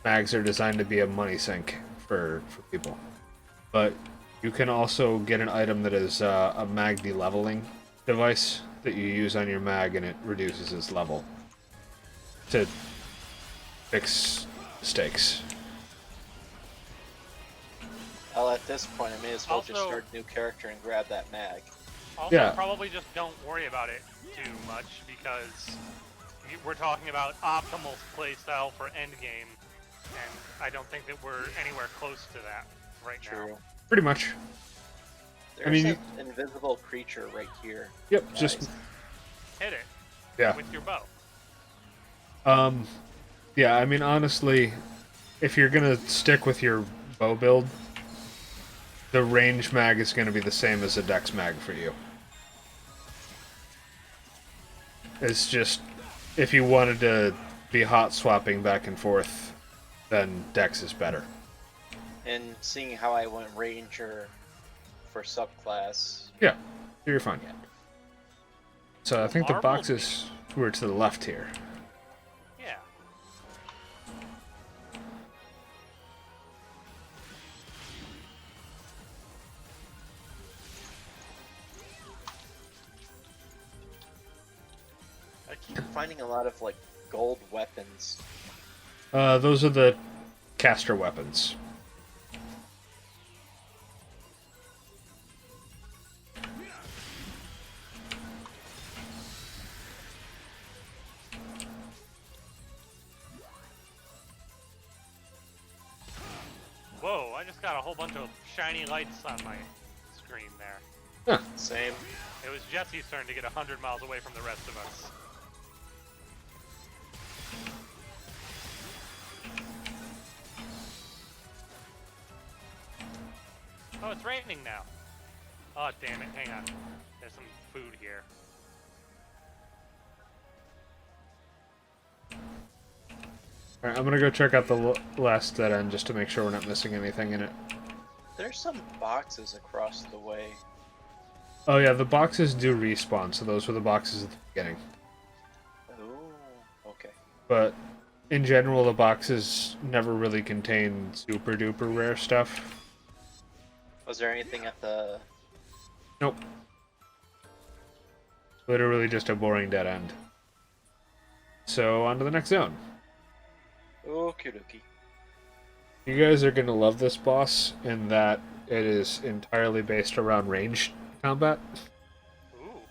mags are designed to be a money sink for people. But you can also get an item that is a mag de-leveling device that you use on your mag, and it reduces its level to fix mistakes. Well, at this point, I may as well just Also- start a new character and grab that mag. Also, Yeah. probably just don't worry about it too much because we're talking about optimal playstyle for endgame, and I don't think that we're anywhere close to that right True. now. Pretty much. There's mean, an invisible creature right here. Yep, guys. just Hit it yeah. with your bow. Yeah, I mean, honestly, if you're gonna stick with your bow build, the range mag is gonna be the same as a dex mag for you. It's just, if you wanted to be hot swapping back and forth, then dex is better. And seeing how I went ranger for subclass, Yeah, you're fine. So I think the Marvel boxes were to the left here. Yeah. I keep finding a lot of like gold weapons. Those are the caster weapons. Whoa, I just got a whole bunch of shiny lights on my screen there. Huh. Same. It was Jesse's turn to get 100 miles away from the rest of us. Oh, it's raining now. Oh, damn it. Hang on. There's some food here. Alright, I'm gonna go check out the last dead end just to make sure we're not missing anything in it. There's some boxes across the way. Oh yeah, the boxes do respawn, so those were the boxes at the beginning. Oh, okay. But in general, the boxes never really contain super duper rare stuff. Was there anything at the... Nope. Literally just a boring dead end. So, on to the next zone. Okie dokie. You guys are gonna love this boss in that it is entirely based around ranged combat. Ooh.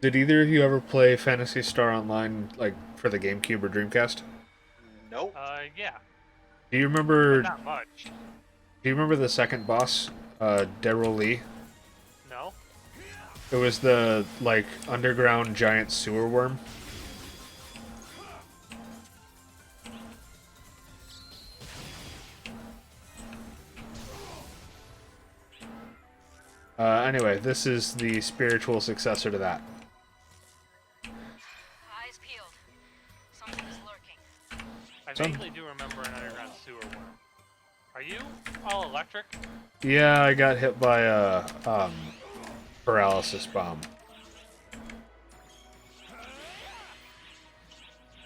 Did either of you ever play Phantasy Star Online, like, for the GameCube or Dreamcast? Nope. Yeah. Do you remember... Not much. Do you remember the second boss, Daryl Lee? No? It was the, like, underground giant sewer worm. Anyway, this is the spiritual successor to that. Eyes peeled. Something is lurking. I Some- vaguely do remember an underground sewer worm. Are you all electric? Yeah, I got hit by a, paralysis bomb.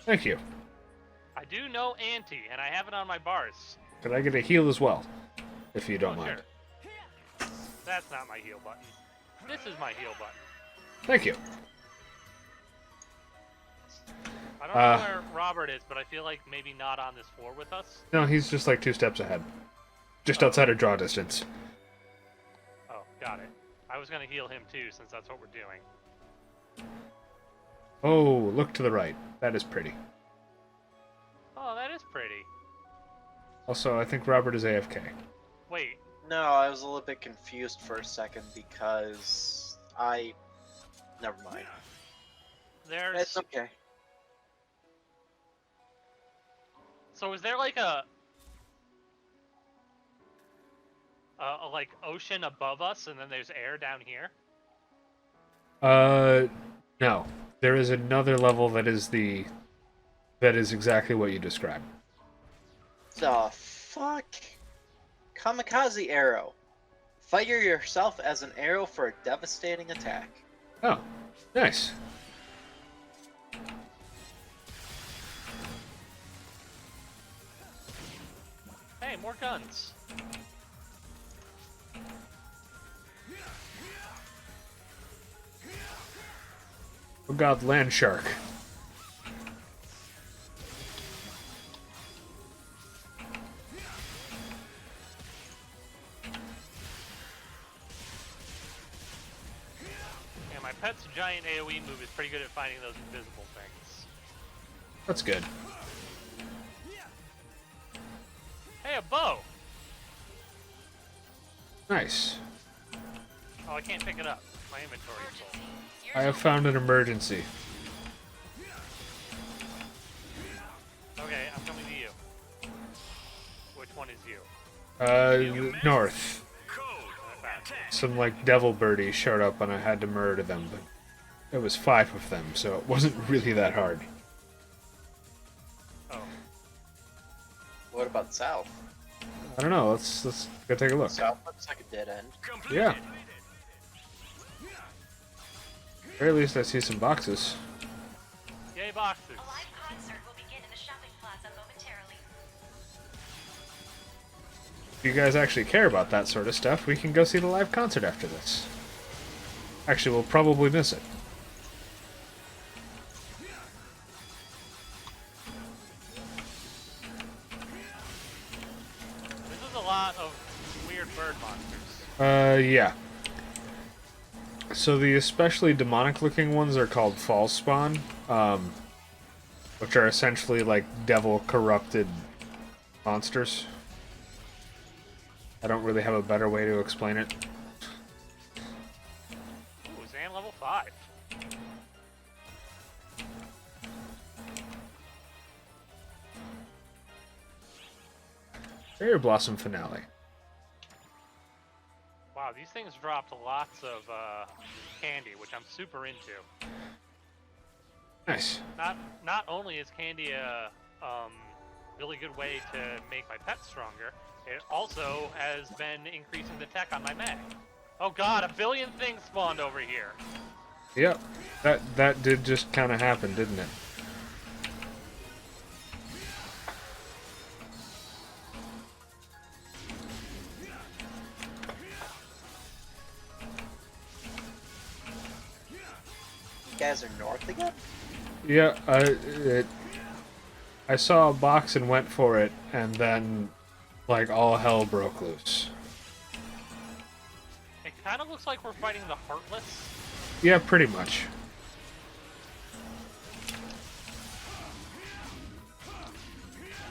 Thank you. I do know anti, and I have it on my bars. Could I get a heal as well? If you don't Oh, mind. sure. That's not my heal button. This is my heal button. Thank you. I don't know where Robert is, but I feel like maybe not on this floor with us. No, he's just like 2 steps ahead. Just outside of draw distance. Oh, got it. I was gonna heal him too, since that's what we're doing. Oh, look to the right. That is pretty. Oh, that is pretty. Also, I think Robert is AFK. Wait, No, I was a little bit confused for a second because Never mind. there's... It's okay. So is there like a like ocean above us, and then there's air down here? No. There is another level that is exactly what you described. The fuck? Kamikaze arrow. Fire yourself as an arrow for a devastating attack. Oh, nice. Hey, more guns. Oh god, land shark. Yeah, my pet's giant AoE move is pretty good at finding those invisible things. That's good. Hey, a bow! Nice. Oh, I can't pick it up. My inventory is full. I have found an emergency. Okay, I'm coming to you. Which one is you? North. Code. Back. Some, like, devil birdies showed up and I had to murder them, but it was 5 of them, so it wasn't really that hard. Oh, What about south? I don't know, let's go take a look. South looks like a dead end. Completed. Yeah. At very least I see some boxes. yay boxes! A live concert will begin in the shopping plaza momentarily. If you guys actually care about that sort of stuff, we can go see the live concert after this. Actually, we'll probably miss it. lot of weird bird monsters. Yeah. So the especially demonic-looking ones are called false spawn, which are essentially like devil-corrupted monsters. I don't really have a better way to explain it. Ooh, Zan level 5. Fairy Blossom Finale. Wow, these things dropped lots of candy, which I'm super into. Nice. Not only is candy a really good way to make my pet stronger, it also has been increasing the tech on my mag. Oh god, a billion things spawned over here. Yep. That did just kind of happen, didn't it? You guys are north again? Yeah, I saw a box and went for it, and then, like, all hell broke loose. It kind of looks like we're fighting the Heartless. Yeah, pretty much.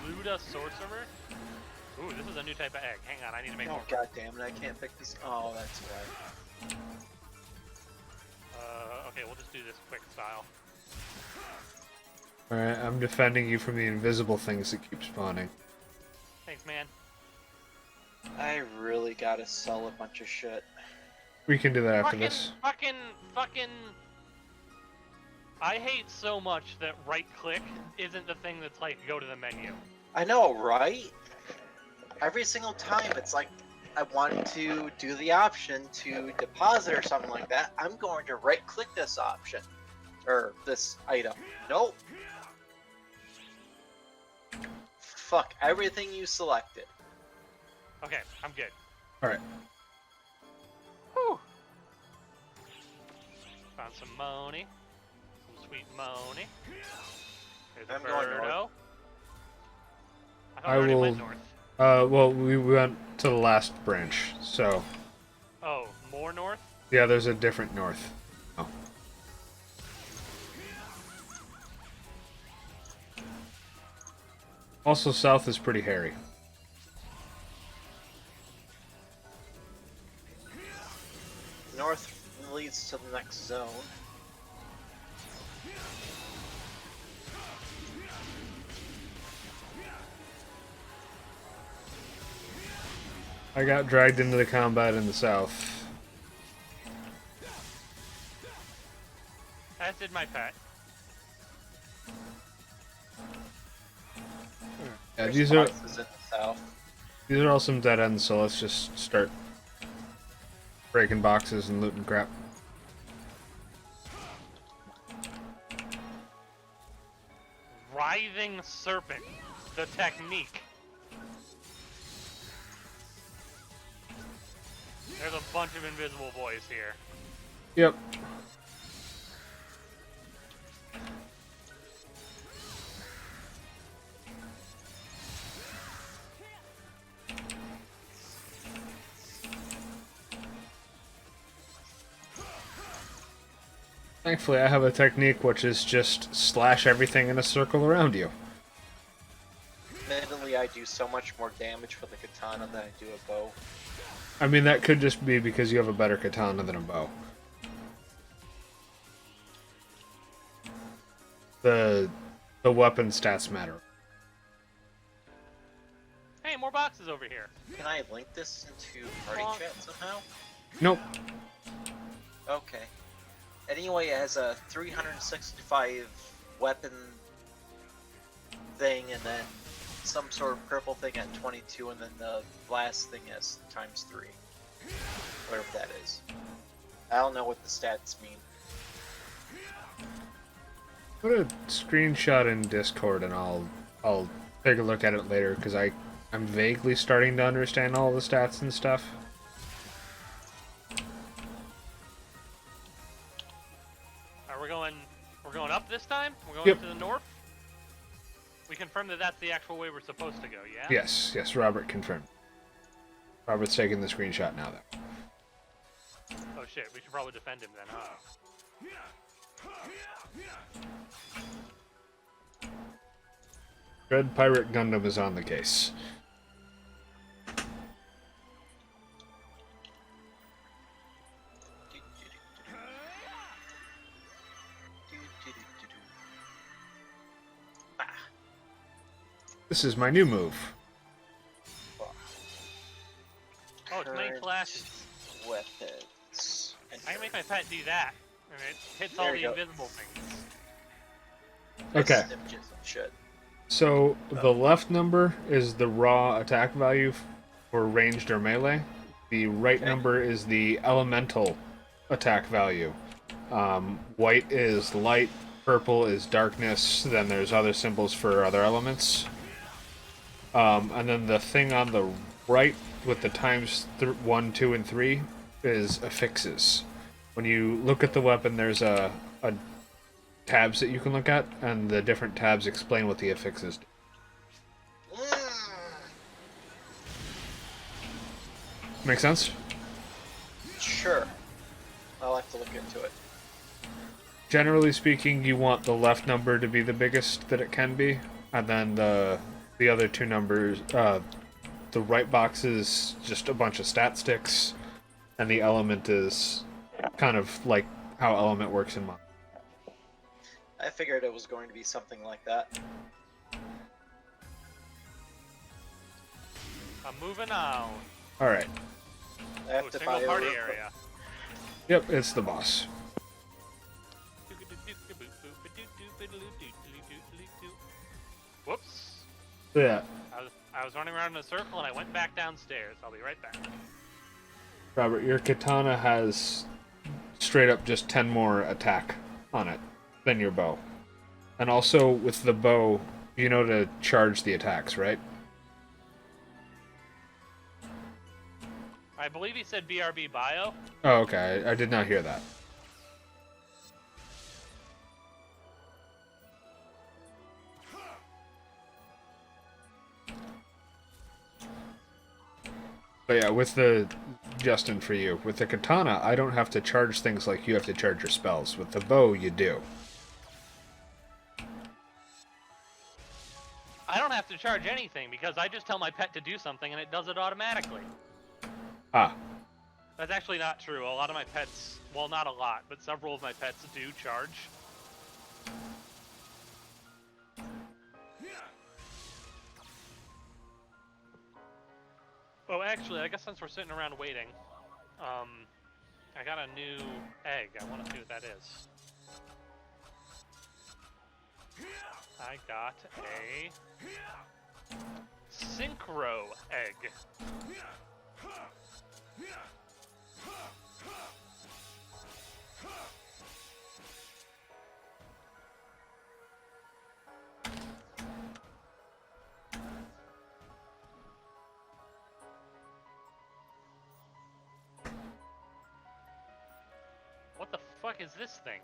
Luda Sorcerer? Ooh, this is a new type of egg. Hang on, I need to make Oh more. god damn it, I can't pick these. Oh, that's right. Okay, we'll just do this quick style. Alright, I'm defending you from the invisible things that keep spawning. Thanks, man. I really gotta sell a bunch of shit. We can do that after Fucking, this. fucking... I hate so much that right-click isn't the thing that's like, go to the menu. I know, right? Every single time it's like I want to do the option to deposit or something like that, I'm going to right click this option. Or this item. Nope. Fuck everything you selected. Okay, I'm good. Alright. Whew. Found some money. Some sweet money. There's a I'm going Birdo. north. I thought I already went north. Well, we went to the last branch, so... Oh, more north? Yeah, there's a different north. Oh. Also, south is pretty hairy. North leads to the next zone. I got dragged into the combat in the south. As did my pet. Yeah, There's these are boxes in the south. these are all some dead ends, so let's just start breaking boxes and looting crap. Writhing Serpent. The technique. There's a bunch of invisible boys here. Yep. Thankfully, I have a technique which is just slash everything in a circle around you. Admittedly, I do so much more damage with a katana than I do a bow. I mean, that could just be because you have a better katana than a bow. The weapon stats matter. Hey, more boxes over here. Can I link this into party chat somehow? Nope. Okay. Anyway, it has a 365 weapon thing, and then some sort of purple thing at 22, and then the last thing is times 3. Whatever that is. I don't know what the stats mean. Put a screenshot in Discord and I'll take a look at it later because I'm vaguely starting to understand all the stats and stuff. We're going up this time? We're going Yep. to the north? We confirmed that that's the actual way we're supposed to go, yeah? Yes, Robert confirmed. Robert's taking the screenshot now, though. Oh shit, we should probably defend him then, huh? Red Pirate Gundam is on the case. This is my new move. Oh, it's many flashes. Weapons. And I can make my pet do that, and it hits all There the you go. invisible things. Okay. Images and shit. So the left number is the raw attack value for ranged or melee. The right number is the elemental attack value. White is light, purple is darkness, then there's other symbols for other elements. And then the thing on the right with the times 1, 2, and 3 is affixes. When you look at the weapon, there's a tabs that you can look at, and the different tabs explain what the affixes do. Make sense? Sure. I'll have to look into it. Generally speaking, you want the left number to be the biggest that it can be, and then the other two numbers, the right box is just a bunch of stat sticks, and the element is kind of like how element works in mine. I figured it was going to be something like that. I'm moving on. Alright. I have Oh, to single buy a party room. area. Yep, it's the boss. Whoops. So yeah, I was running around in a circle and I went back downstairs. I'll be right back. Robert, your katana has straight up just 10 more attack on it than your bow. And also, with the bow, you know to charge the attacks, right? I believe he said BRB bio. Oh, okay. I did not hear that. But yeah, with the... Justin, for you. With the katana, I don't have to charge things like you have to charge your spells. With the bow, you do. I don't have to charge anything because I just tell my pet to do something and it does it automatically. Ah. That's actually not true. A lot of my pets, well, not a lot, but several of my pets do charge. Oh, actually, I guess since we're sitting around waiting, I got a new egg. I want to see what that is. I got a synchro egg. What the fuck is this thing?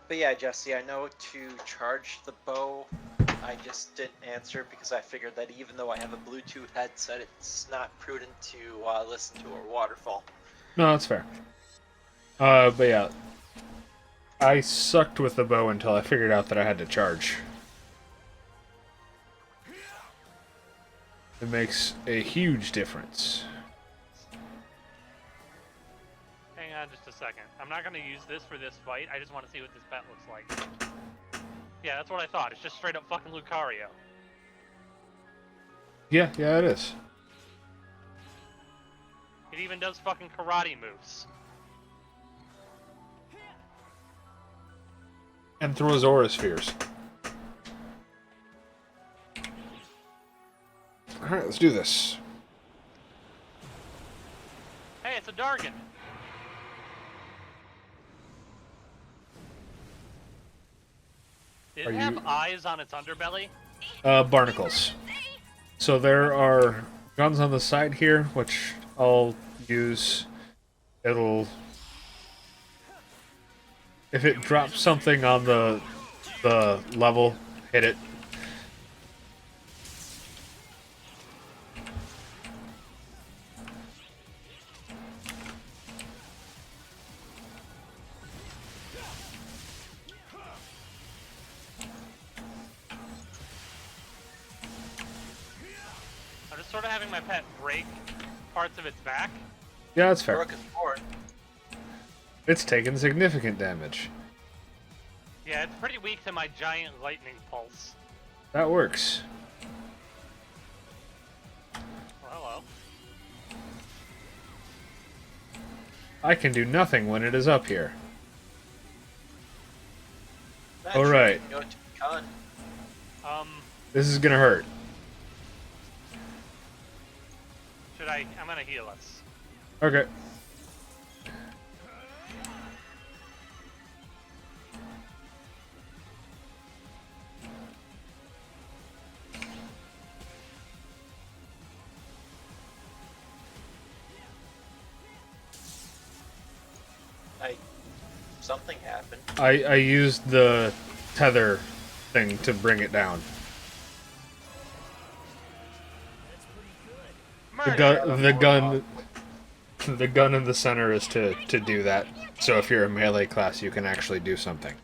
But yeah, Jesse, I know to charge the bow. I just didn't answer because I figured that even though I have a Bluetooth headset, it's not prudent to listen to a waterfall. No, that's fair. But yeah. I sucked with the bow until I figured out that I had to charge. It makes a huge difference. Hang on just a second. I'm not going to use this for this fight. I just want to see what this pet looks like. Yeah, that's what I thought. It's just straight up fucking Lucario. Yeah, it is. It even does fucking karate moves. And throws aura spheres. Alright, let's do this. Hey, it's a Dargon. Did Are it have you- eyes on its underbelly? Barnacles. So there are guns on the side here, which I'll use. It'll... If it drops something on the level, hit it. sort of having my pet break parts of its back. Yeah, that's fair. Broke his board. It's taken significant damage. Yeah, it's pretty weak to my giant lightning pulse. That works. Well, hello. I can do nothing when it is up here. Not All sure right. you can go to con. This is gonna hurt. Should I? I'm gonna heal us. Okay. Something happened. I used the tether thing to bring it down. The gun in the center is to do that. So if you're a melee class, you can actually do something.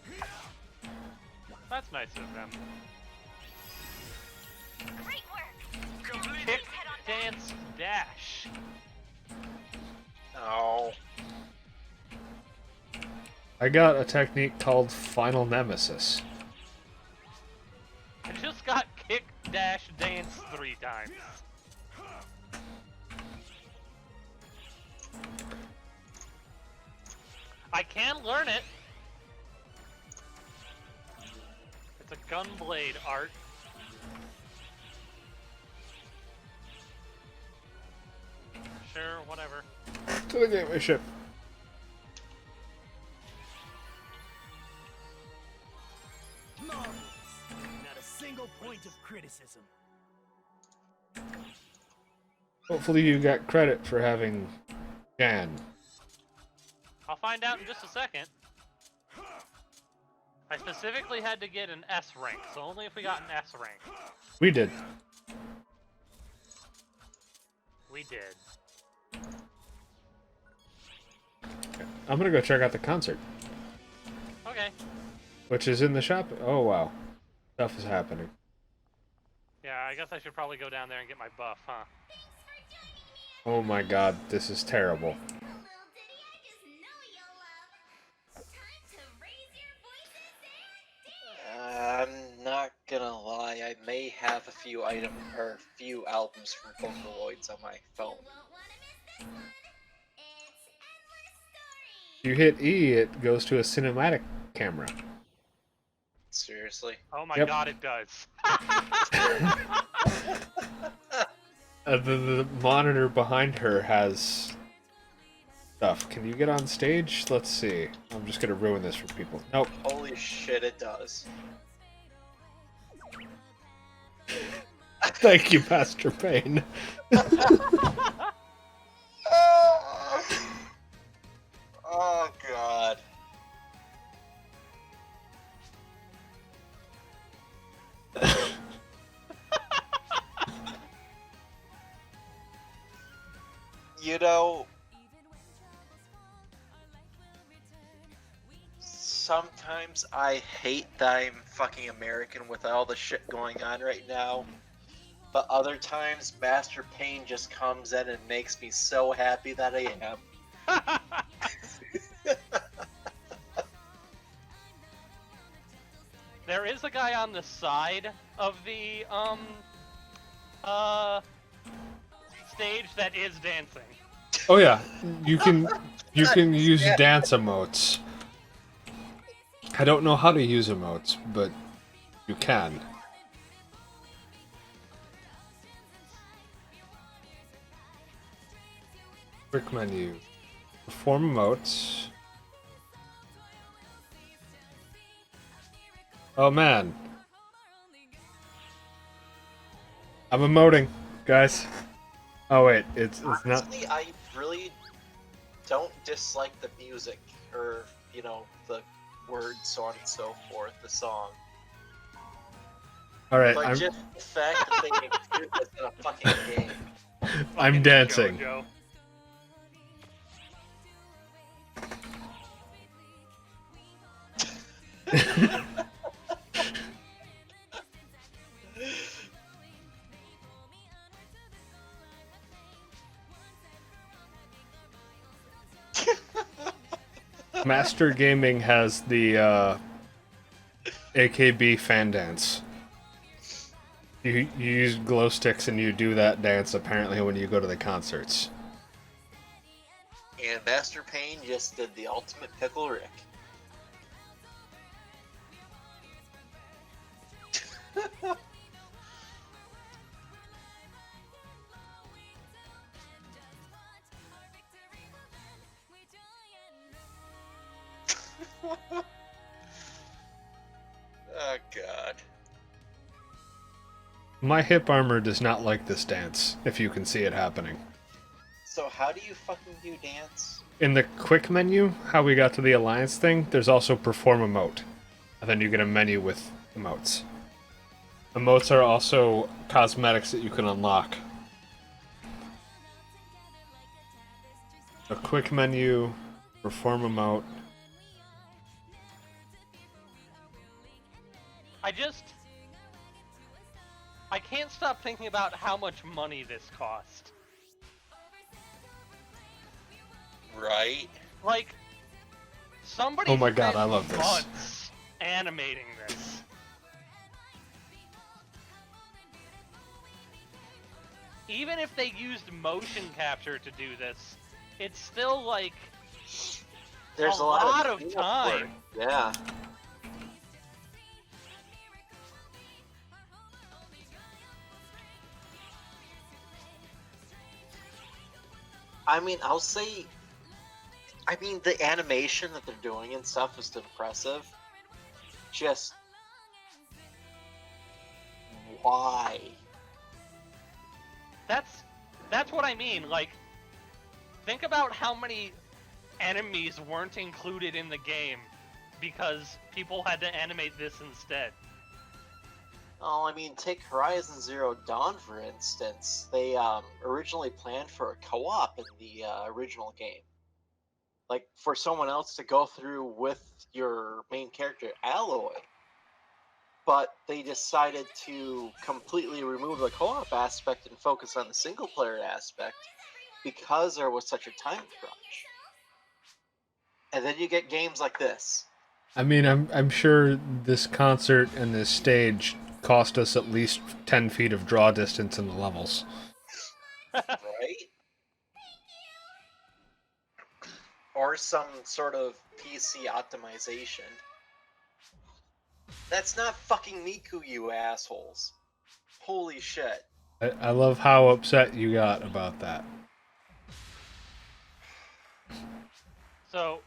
That's nice of them. Great work. Completed. Kick, dance, dash. Oh. I got a technique called Final Nemesis. I just got kick, dash, dance 3 times. I can learn it. It's a gunblade art. Sure, whatever. To the gateway ship. Marvelous. Not a single point of criticism. Hopefully you got credit for having Jan. I'll find out in just a second. I specifically had to get an S rank, so only if we got an S rank. We did. We did. I'm gonna go check out the concert, Okay. which is in the shop. Oh wow, stuff is happening. Yeah, I guess I should probably go down there and get my buff, huh? Oh my god, this is terrible. Little ditty I just know you'll love. Time to raise your voices and dance. I'm not gonna lie, I may have a few few albums from Vocaloids on my phone. Won't wanna miss this one. It's Endless Story. If you hit E, it goes to a cinematic camera. Seriously. Oh my Yep. god, it does. The monitor behind her has stuff. Can you get on stage? Let's see. I'm just gonna ruin this for people. Nope. Holy shit, it does. Thank you, Pastor Payne. Oh god. You know, sometimes I hate that I'm fucking American with all the shit going on right now. But other times, Master Payne just comes in and makes me so happy that I am. There is a guy on the side of the stage that is dancing. Oh yeah, you can use dance emotes. I don't know how to use emotes, but you can. Quick menu. Perform emotes. Oh man. I'm emoting, guys. Oh wait, it's not. Honestly, I really don't dislike the music, or, you know, the words, so on and so forth, the song. Alright, But I'm just the fact that they include this in a fucking game. I'm Fucking dancing. JoJo. Master Gaming has the AKB fan dance. You use glow sticks and you do that dance apparently when you go to the concerts. And Master Payne just did the ultimate Pickle Rick. Oh god. My hip armor does not like this dance, if you can see it happening. So how do you fucking do dance? In the quick menu, how we got to the alliance thing, there's also perform emote. And then you get a menu with emotes. Emotes are also cosmetics that you can unlock. A quick menu, perform emote. I can't stop thinking about how much money this cost. Right? Like, somebody Oh my god, spent I love this. months animating this. Even if they used motion capture to do this, it's still like There's a a lot lot of of work. time. Yeah. I mean, I'll say, the animation that they're doing and stuff is impressive. Just why? That's what I mean. Like, think about how many enemies weren't included in the game because people had to animate this instead. Oh, I mean, take Horizon Zero Dawn for instance. They originally planned for a co-op in the original game, like for someone else to go through with your main character Alloy. But they decided to completely remove the co-op aspect and focus on the single-player aspect because there was such a time crunch. And then you get games like this. I mean, I'm sure this concert and this stage cost us at least 10 feet of draw distance in the levels. Right? Or some sort of PC optimization. That's not fucking Miku, you assholes. Holy shit. I love how upset you got about that. So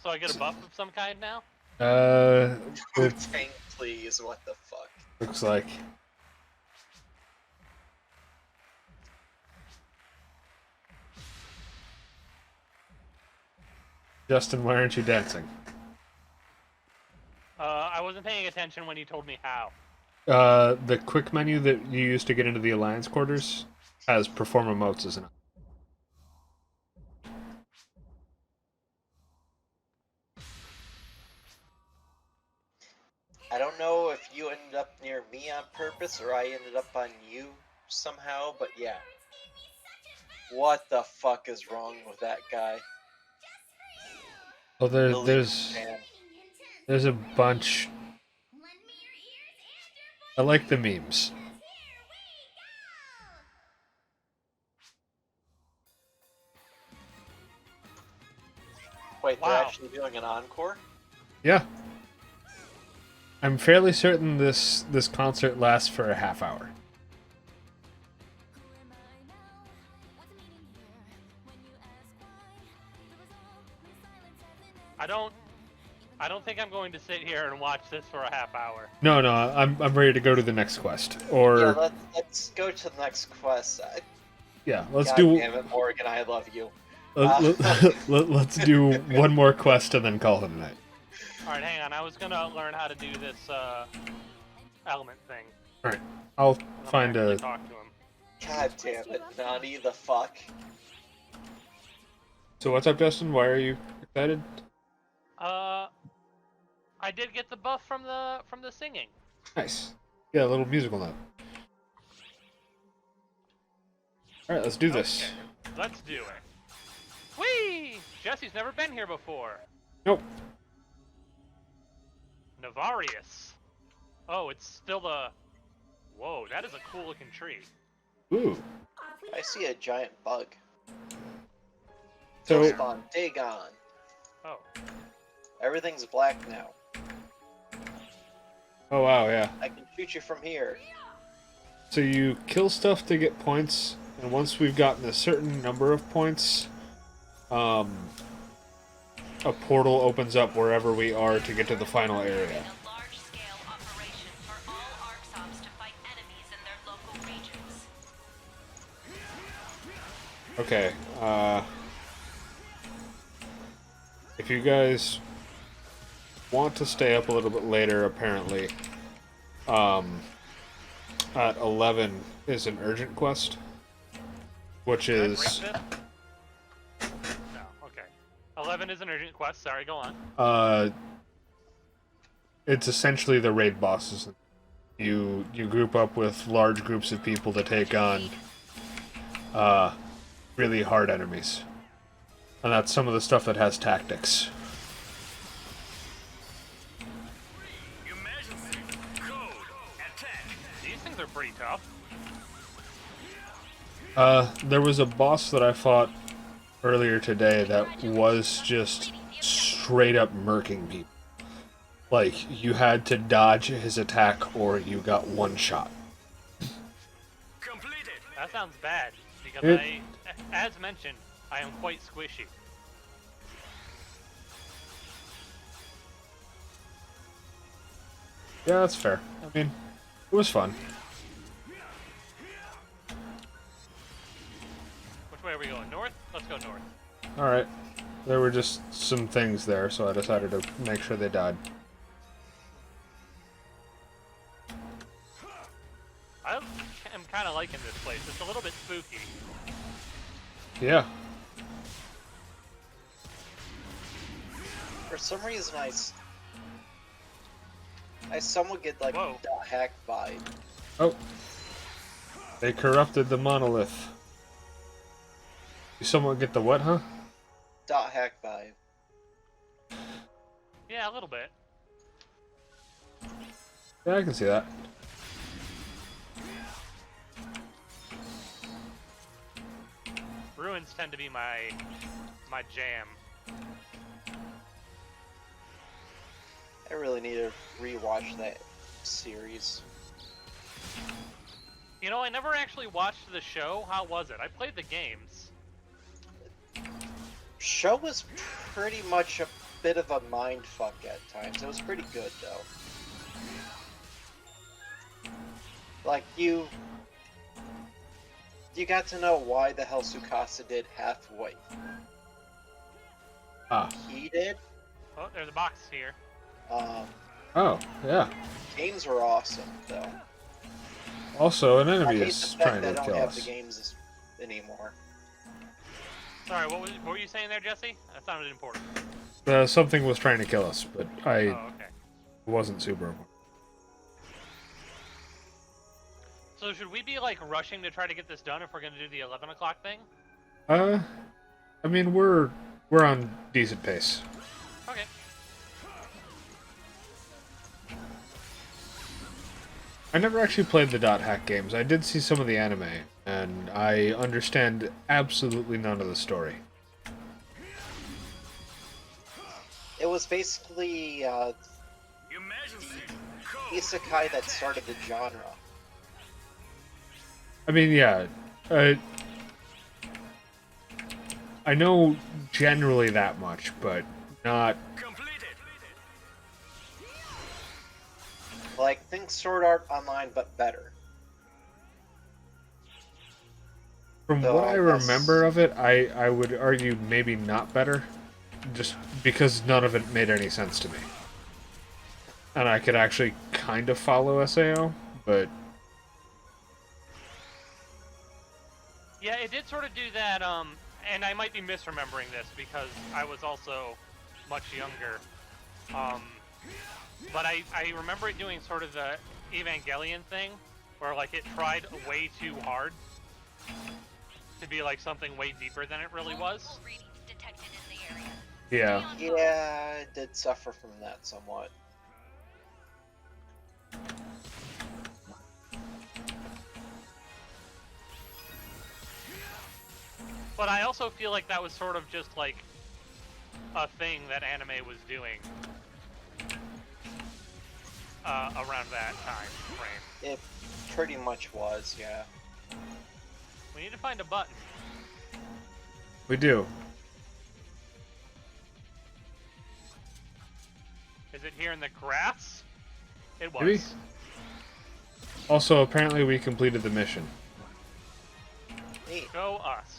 I get a buff of some kind now? It Tank, please, what the fuck? looks like. Justin, why aren't you dancing? I wasn't paying attention when you told me how. The quick menu that you use to get into the alliance quarters has perform emotes as an option. I don't know if you ended up near me on purpose or I ended up on you somehow, but yeah. What the fuck is wrong with that guy? Oh, The lead there's man. there's a bunch. I like the memes. Wait, they're Wow. actually doing an encore? Yeah. I'm fairly certain this concert lasts for a half hour. I don't think I'm going to sit here and watch this for a half hour. No, I'm ready to go to the next quest. Yeah, Or let's go to the next quest. yeah, let's God do damn it, Morgan, I love you. let's do one more quest and then call it a night. Alright, hang on. I was gonna learn how to do this element thing. All right, I'll I'm find actually a. talk to him. God damn it, Nani the fuck. So what's up, Justin? Why are you excited? I did get the buff from the singing. Nice. Yeah, a little musical note. All right, let's do this. Okay, let's do it. Whee! Jesse's never been here before. Nope. Navarius. Oh, it's still the... Whoa, that is a cool looking tree. Ooh. I see a giant bug. So, Spawn, Dagon. Oh. Everything's black now. oh wow, yeah. I can shoot you from here. So you kill stuff to get points, and once we've gotten a certain number of points, a portal opens up wherever we are to get to the final area. A large-scale operation for all Arxops to fight enemies in their local regions. Okay, if you guys want to stay up a little bit later, apparently, at 11 is an urgent quest, which Did I break is, this? No, okay. 11 is an urgent quest, sorry, go on. it's essentially the raid bosses. You group up with large groups of people to take on, really hard enemies. And that's some of the stuff that has tactics. Emergency. Code. Attack. These things are pretty tough. There was a boss that I fought earlier today that was just straight up murking people. Like, you had to dodge his attack or you got one shot. Completed. That sounds bad, because It- as mentioned, I am quite squishy. Yeah, that's fair. I mean, it was fun. Which way are we going? North? Let's go north. Alright. There were just some things there, so I decided to make sure they died. I am kind of liking this place. It's a little bit spooky. Yeah. For some reason, I somewhat get like Whoa. a hack vibe. Oh. They corrupted the monolith. You somewhat get the what, huh? Hack vibe. Yeah, a little bit. Yeah, I can see that. Ruins tend to be my jam. I really need to rewatch that series. You know, I never actually watched the show. How was it? I played the games. Show was pretty much a bit of a mind fuck at times. It was pretty good though. Like you got to know why the hell Tsukasa did halfway. Ah. He did. Oh, there's a box here. Oh, yeah. Games were awesome though. Also, an I enemy hate is the fact trying that I to don't kill have the us. games anymore. Sorry, what were you saying there, Jesse? That sounded important. Something was trying to kill us, but Oh, I okay. wasn't super important. So should we be like rushing to try to get this done if we're gonna do the 11 o'clock thing? I mean, we're on decent pace. Okay. I never actually played the dot hack games. I did see some of the anime, and I understand absolutely none of the story. It was basically Emergency. Code. isekai that started the genre. I mean, yeah, I know generally that much, but not. Completed. Like, think Sword Art Online, but better. From So what I that's- remember of it, I would argue maybe not better, just because none of it made any sense to me. And I could actually kind of follow SAO, but Yeah, it did sort of do that, and I might be misremembering this because I was also much younger. But I remember it doing sort of the Evangelion thing, where like it tried way too hard to be like something way deeper than it really was. Multiple readings detected in the area. Yeah. Yeah, I did suffer from that somewhat. But I also feel like that was sort of just like a thing that anime was doing around that time frame. It pretty much was, yeah. We need to find a button. We do. Is it here in the grass? It was. Maybe. Also, apparently we completed the mission. Neat. Go us.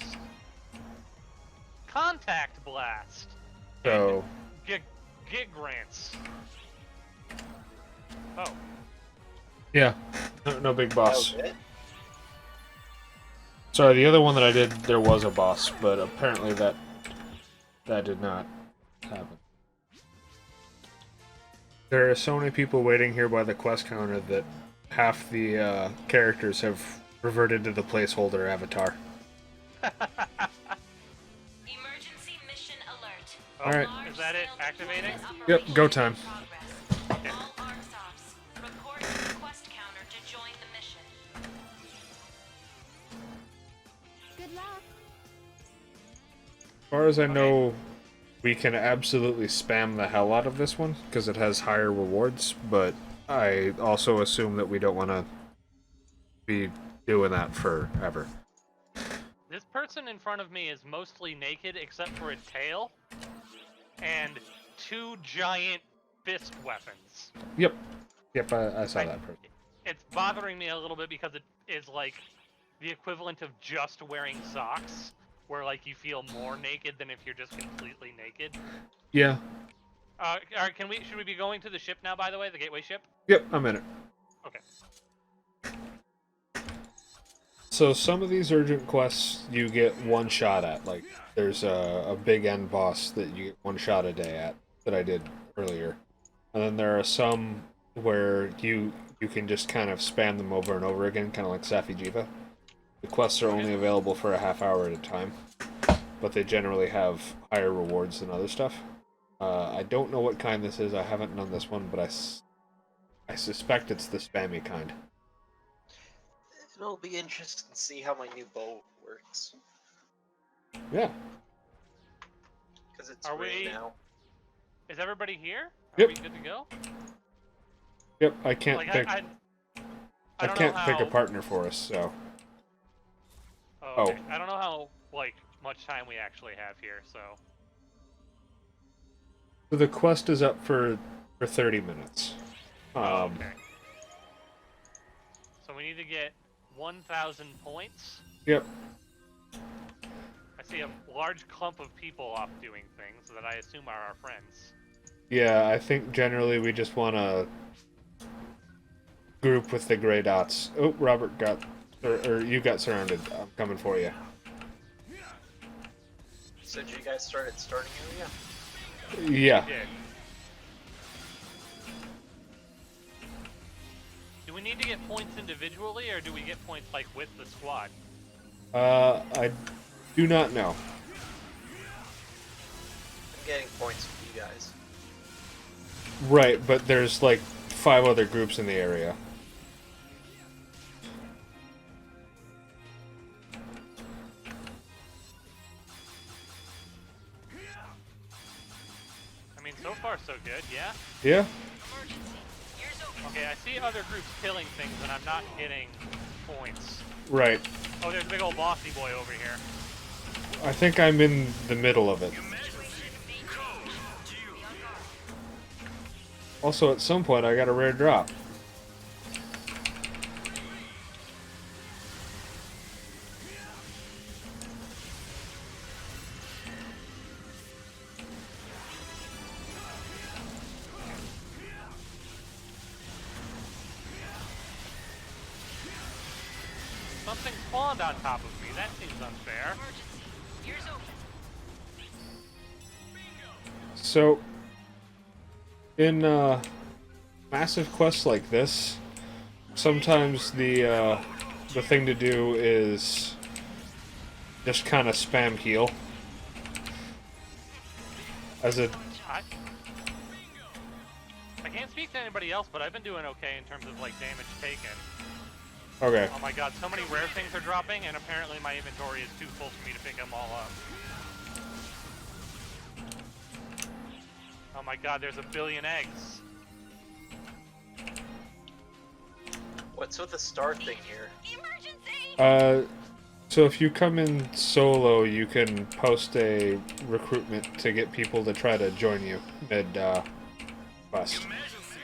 Contact blast. So, Gig grants. Oh, yeah. No big That boss. was it? Sorry, the other one that I did, there was a boss, but apparently that did not happen. There are so many people waiting here by the quest counter that half the characters have reverted to the placeholder avatar. Emergency mission alert. oh Alright. Is that it? Activating? Yep, go time. Okay. All ARCSOFs, report to the quest counter to join the mission. Good luck. As far as I know, we can absolutely spam the hell out of this one because it has higher rewards, but I also assume that we don't want to be doing that forever. This person in front of me is mostly naked except for a tail and 2 giant fist weapons. Yep, I saw that person. It's bothering me a little bit because it is like the equivalent of just wearing socks, where like you feel more naked than if you're just completely naked. Yeah. All right, should we be going to the ship now? By the way, the gateway ship. Yep, I'm in it. Okay. So some of these urgent quests you get one shot at. Like there's a big end boss that you get one shot a day at that I did earlier, and then there are some where you can just kind of spam them over and over again, kind of like Safi Jiva. The quests are only available for a half hour at a time, but they generally have higher rewards than other stuff. I don't know what kind this is. I haven't done this one, but I suspect it's the spammy kind. It'll be interesting to see how my new bow works. Yeah. Because it's Are free we- now. Is everybody here? Are Yep. we good to go? Yep. I can't Like pick. I I don't can't know pick a how- partner for us. So. Oh, okay. I don't know how like much time we actually have here, so. So the quest is up for 30 minutes. Okay. So we need to get 1,000 points. Yep. I see a large clump of people off doing things that I assume are our friends. Yeah, I think generally we just want to group with the gray dots. Oh, Robert got, or you got surrounded. I'm coming for you. So did you guys start at starting area? Yeah. We did. Do we need to get points individually, or do we get points like with the squad? I do not know. I'm getting points from you guys. Right, but there's like 5 other groups in the area. I mean, so far so good, yeah? Yeah? Emergency. Ears open. Okay, I see other groups killing things, and I'm not getting points. Right. Oh, there's a big old bossy boy over here. I think I'm in the middle of it. Also, at some point, I got a rare drop. Something spawned on top of me. That seems unfair. Emergency. Ears open. So, in massive quests like this, sometimes the thing to do is just kind of spam heal. As a I can't speak to anybody else, but I've been doing okay in terms of like damage taken. okay, Oh my god, so many rare things are dropping, and apparently my inventory is too full for me to pick them all up. Oh my god, there's a billion eggs. What's with the star thing here? Emergency! so if you come in solo, you can post a recruitment to get people to try to join you mid quest. Emergency!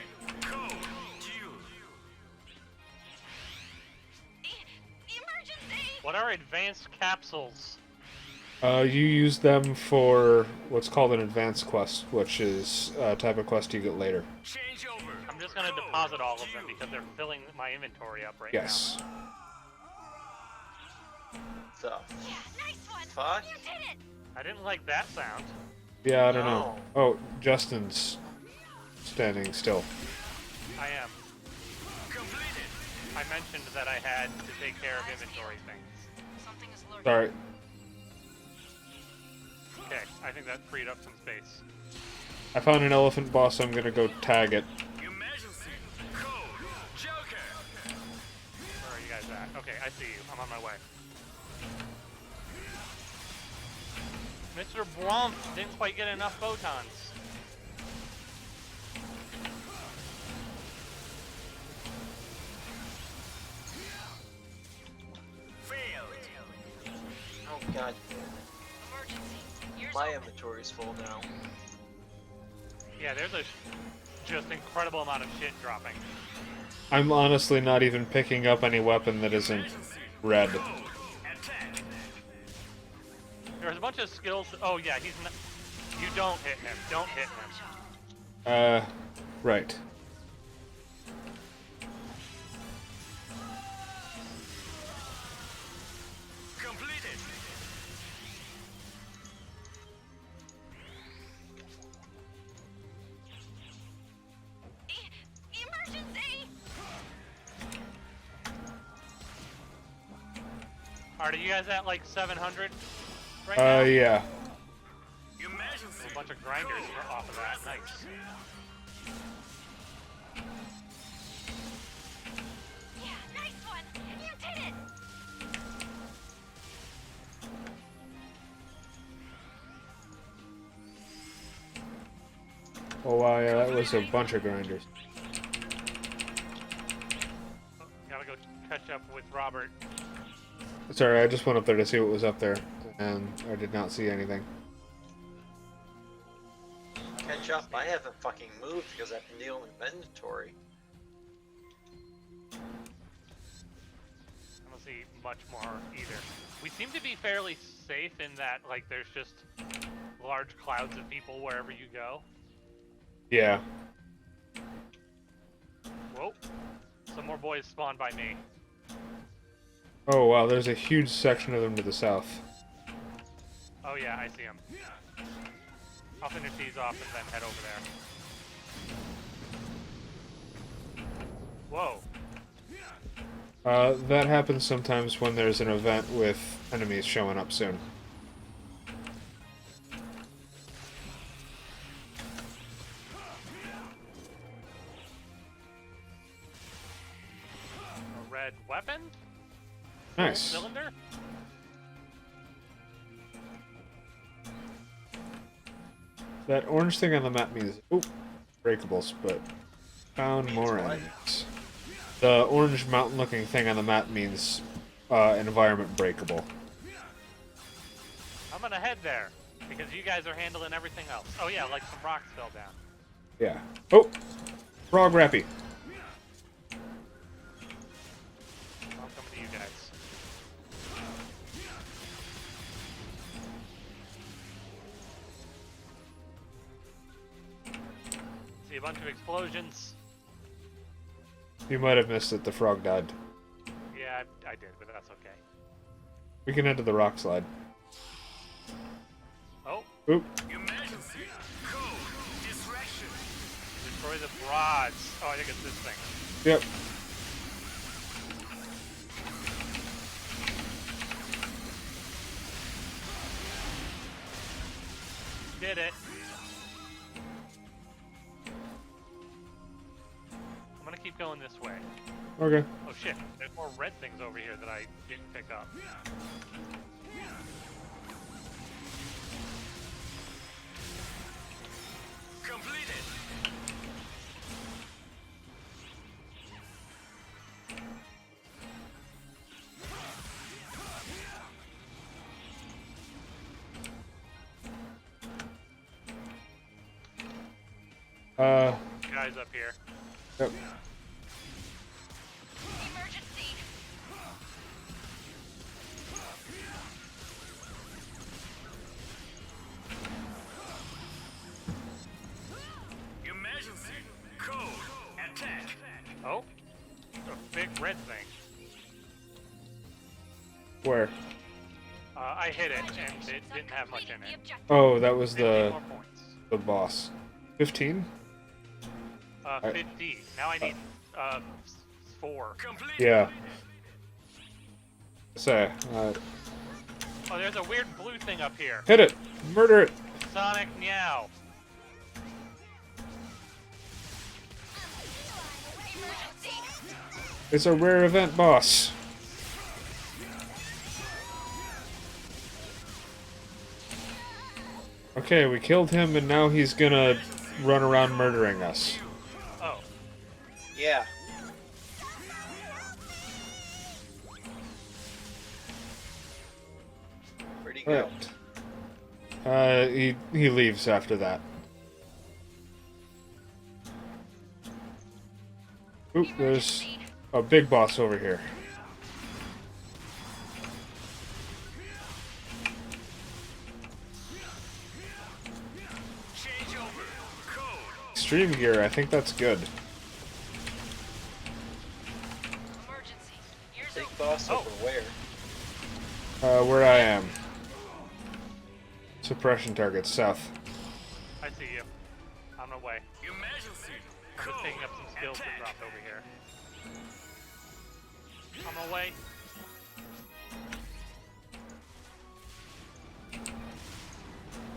What are advanced capsules? You use them for what's called an advanced quest, which is a type of quest you get later. I'm just gonna deposit all of them because they're filling my inventory up right Yes. The Nice one! fuck? You did it! now. I didn't like that sound. Yeah, I don't know. No. Oh, Justin's standing still. I am. I mentioned that I had to take care of inventory things. Something is lurking. Sorry. Okay, I think that freed up some space. I found an elephant boss, I'm gonna go tag it. Where are you guys at? Okay, I see you. I'm on my way. Mr. Blumph didn't quite get enough photons. Oh god, Emergency. Ears my open. inventory's full now. Yeah, there's a just incredible amount of shit dropping. I'm honestly not even picking up any weapon that isn't red. There's a bunch of skills. Oh yeah, he's not. You don't hit him. Don't hit him. Right. Emergency! Alright, are you guys at like 700 right now? Yeah. A bunch of grinders are off of that. Nice. Yeah, nice one! You did it! Oh wow, yeah, that was a bunch of grinders. Gotta go catch up with Robert. Sorry, I just went up there to see what was up there, and I did not see anything. Catch up, I haven't fucking moved because I've been dealing with inventory. I don't see much more either. We seem to be fairly safe in that, like, there's just large clouds of people wherever you go. Yeah. Whoa. Some more boys spawned by me. Oh wow, there's a huge section of them to the south. Oh yeah, I see them. I'll finish these off and then head over there. Whoa. That happens sometimes when there's an event with enemies showing up soon. A red weapon? Nice. Cylinder? That orange thing on the map means breakables, but found more what? enemies. The orange mountain-looking thing on the map means environment breakable. I'm gonna head there because you guys are handling everything else. Oh yeah, like some rocks fell down. Yeah. Oh, frog rappy. I'm coming to you guys. See a bunch of explosions. You might have missed it. The frog died. Yeah, I did, but that's okay. We can head to the rock slide. Oh, Oop. destroy the broads. Oh, I think it's this thing. Yep. Did it. going this way. Okay. Oh shit, there's more red things over here that I didn't pick up. Completed. Guys up here. Yep. Emergency. Emergency. Code. Attack. Oh, a big red thing. Where? I hit it and it didn't have much in it. Oh, that was 50 the more points. boss. 15? 50. Now I need 4. Complete. Yeah. Say, Oh, there's a weird blue thing up here. hit it! Murder it! Sonic Meow. Emergency. It's a rare event boss. Okay, we killed him and now he's gonna run around murdering us. Oh, Yeah. Where'd he go? Right. He leaves after that. Oop, there's a big boss over here. Change over. Code. Extreme gear, I think that's good. Emergency. Here's Big a boss over where? Where I am. Suppression targets, south. I see you. On my way. Emergency. I'm just Code. picking up some skills that Attack. dropped over here. On my way.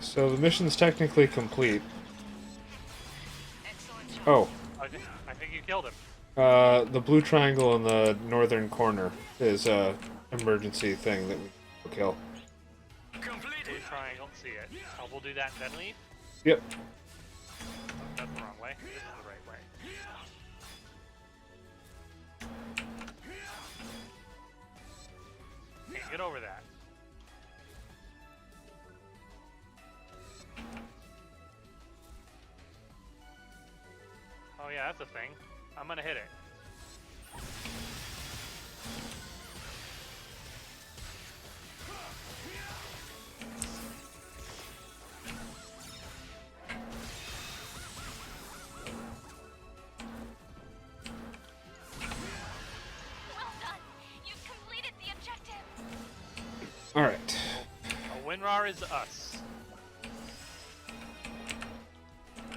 So the mission's technically complete. excellent job. Oh, I think you killed him. the blue triangle in the northern corner is a emergency thing that we will kill. Blue Completed. triangle. See it. Oh, we'll do that and then leave. Yep. That's the wrong way. This is the right way. Can't get over that. Oh yeah, that's a thing. I'm gonna hit it. Well done. You've completed the objective. Alright. A WinRAR is us.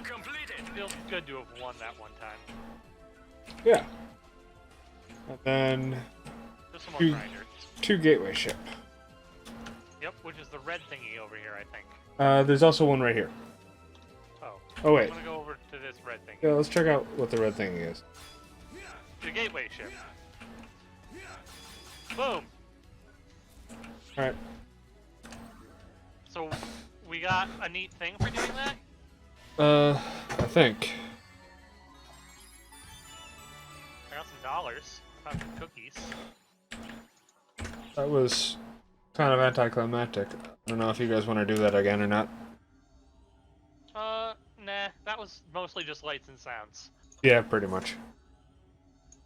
Completed. Feels good to have won that one time. Yeah. And then Just some more You- grinders. 2 gateway ship. Yep, which is the red thingy over here, I think. There's also one right here. Oh. Oh wait. I'm gonna go over to this red thing. Yeah, let's check out what the red thing is. The gateway ship. Boom! Alright. So, we got a neat thing for doing that? I think. I got some dollars. Found some cookies. That was kind of anticlimactic. I don't know if you guys want to do that again or not. Nah. That was mostly just lights and sounds. Yeah, pretty much.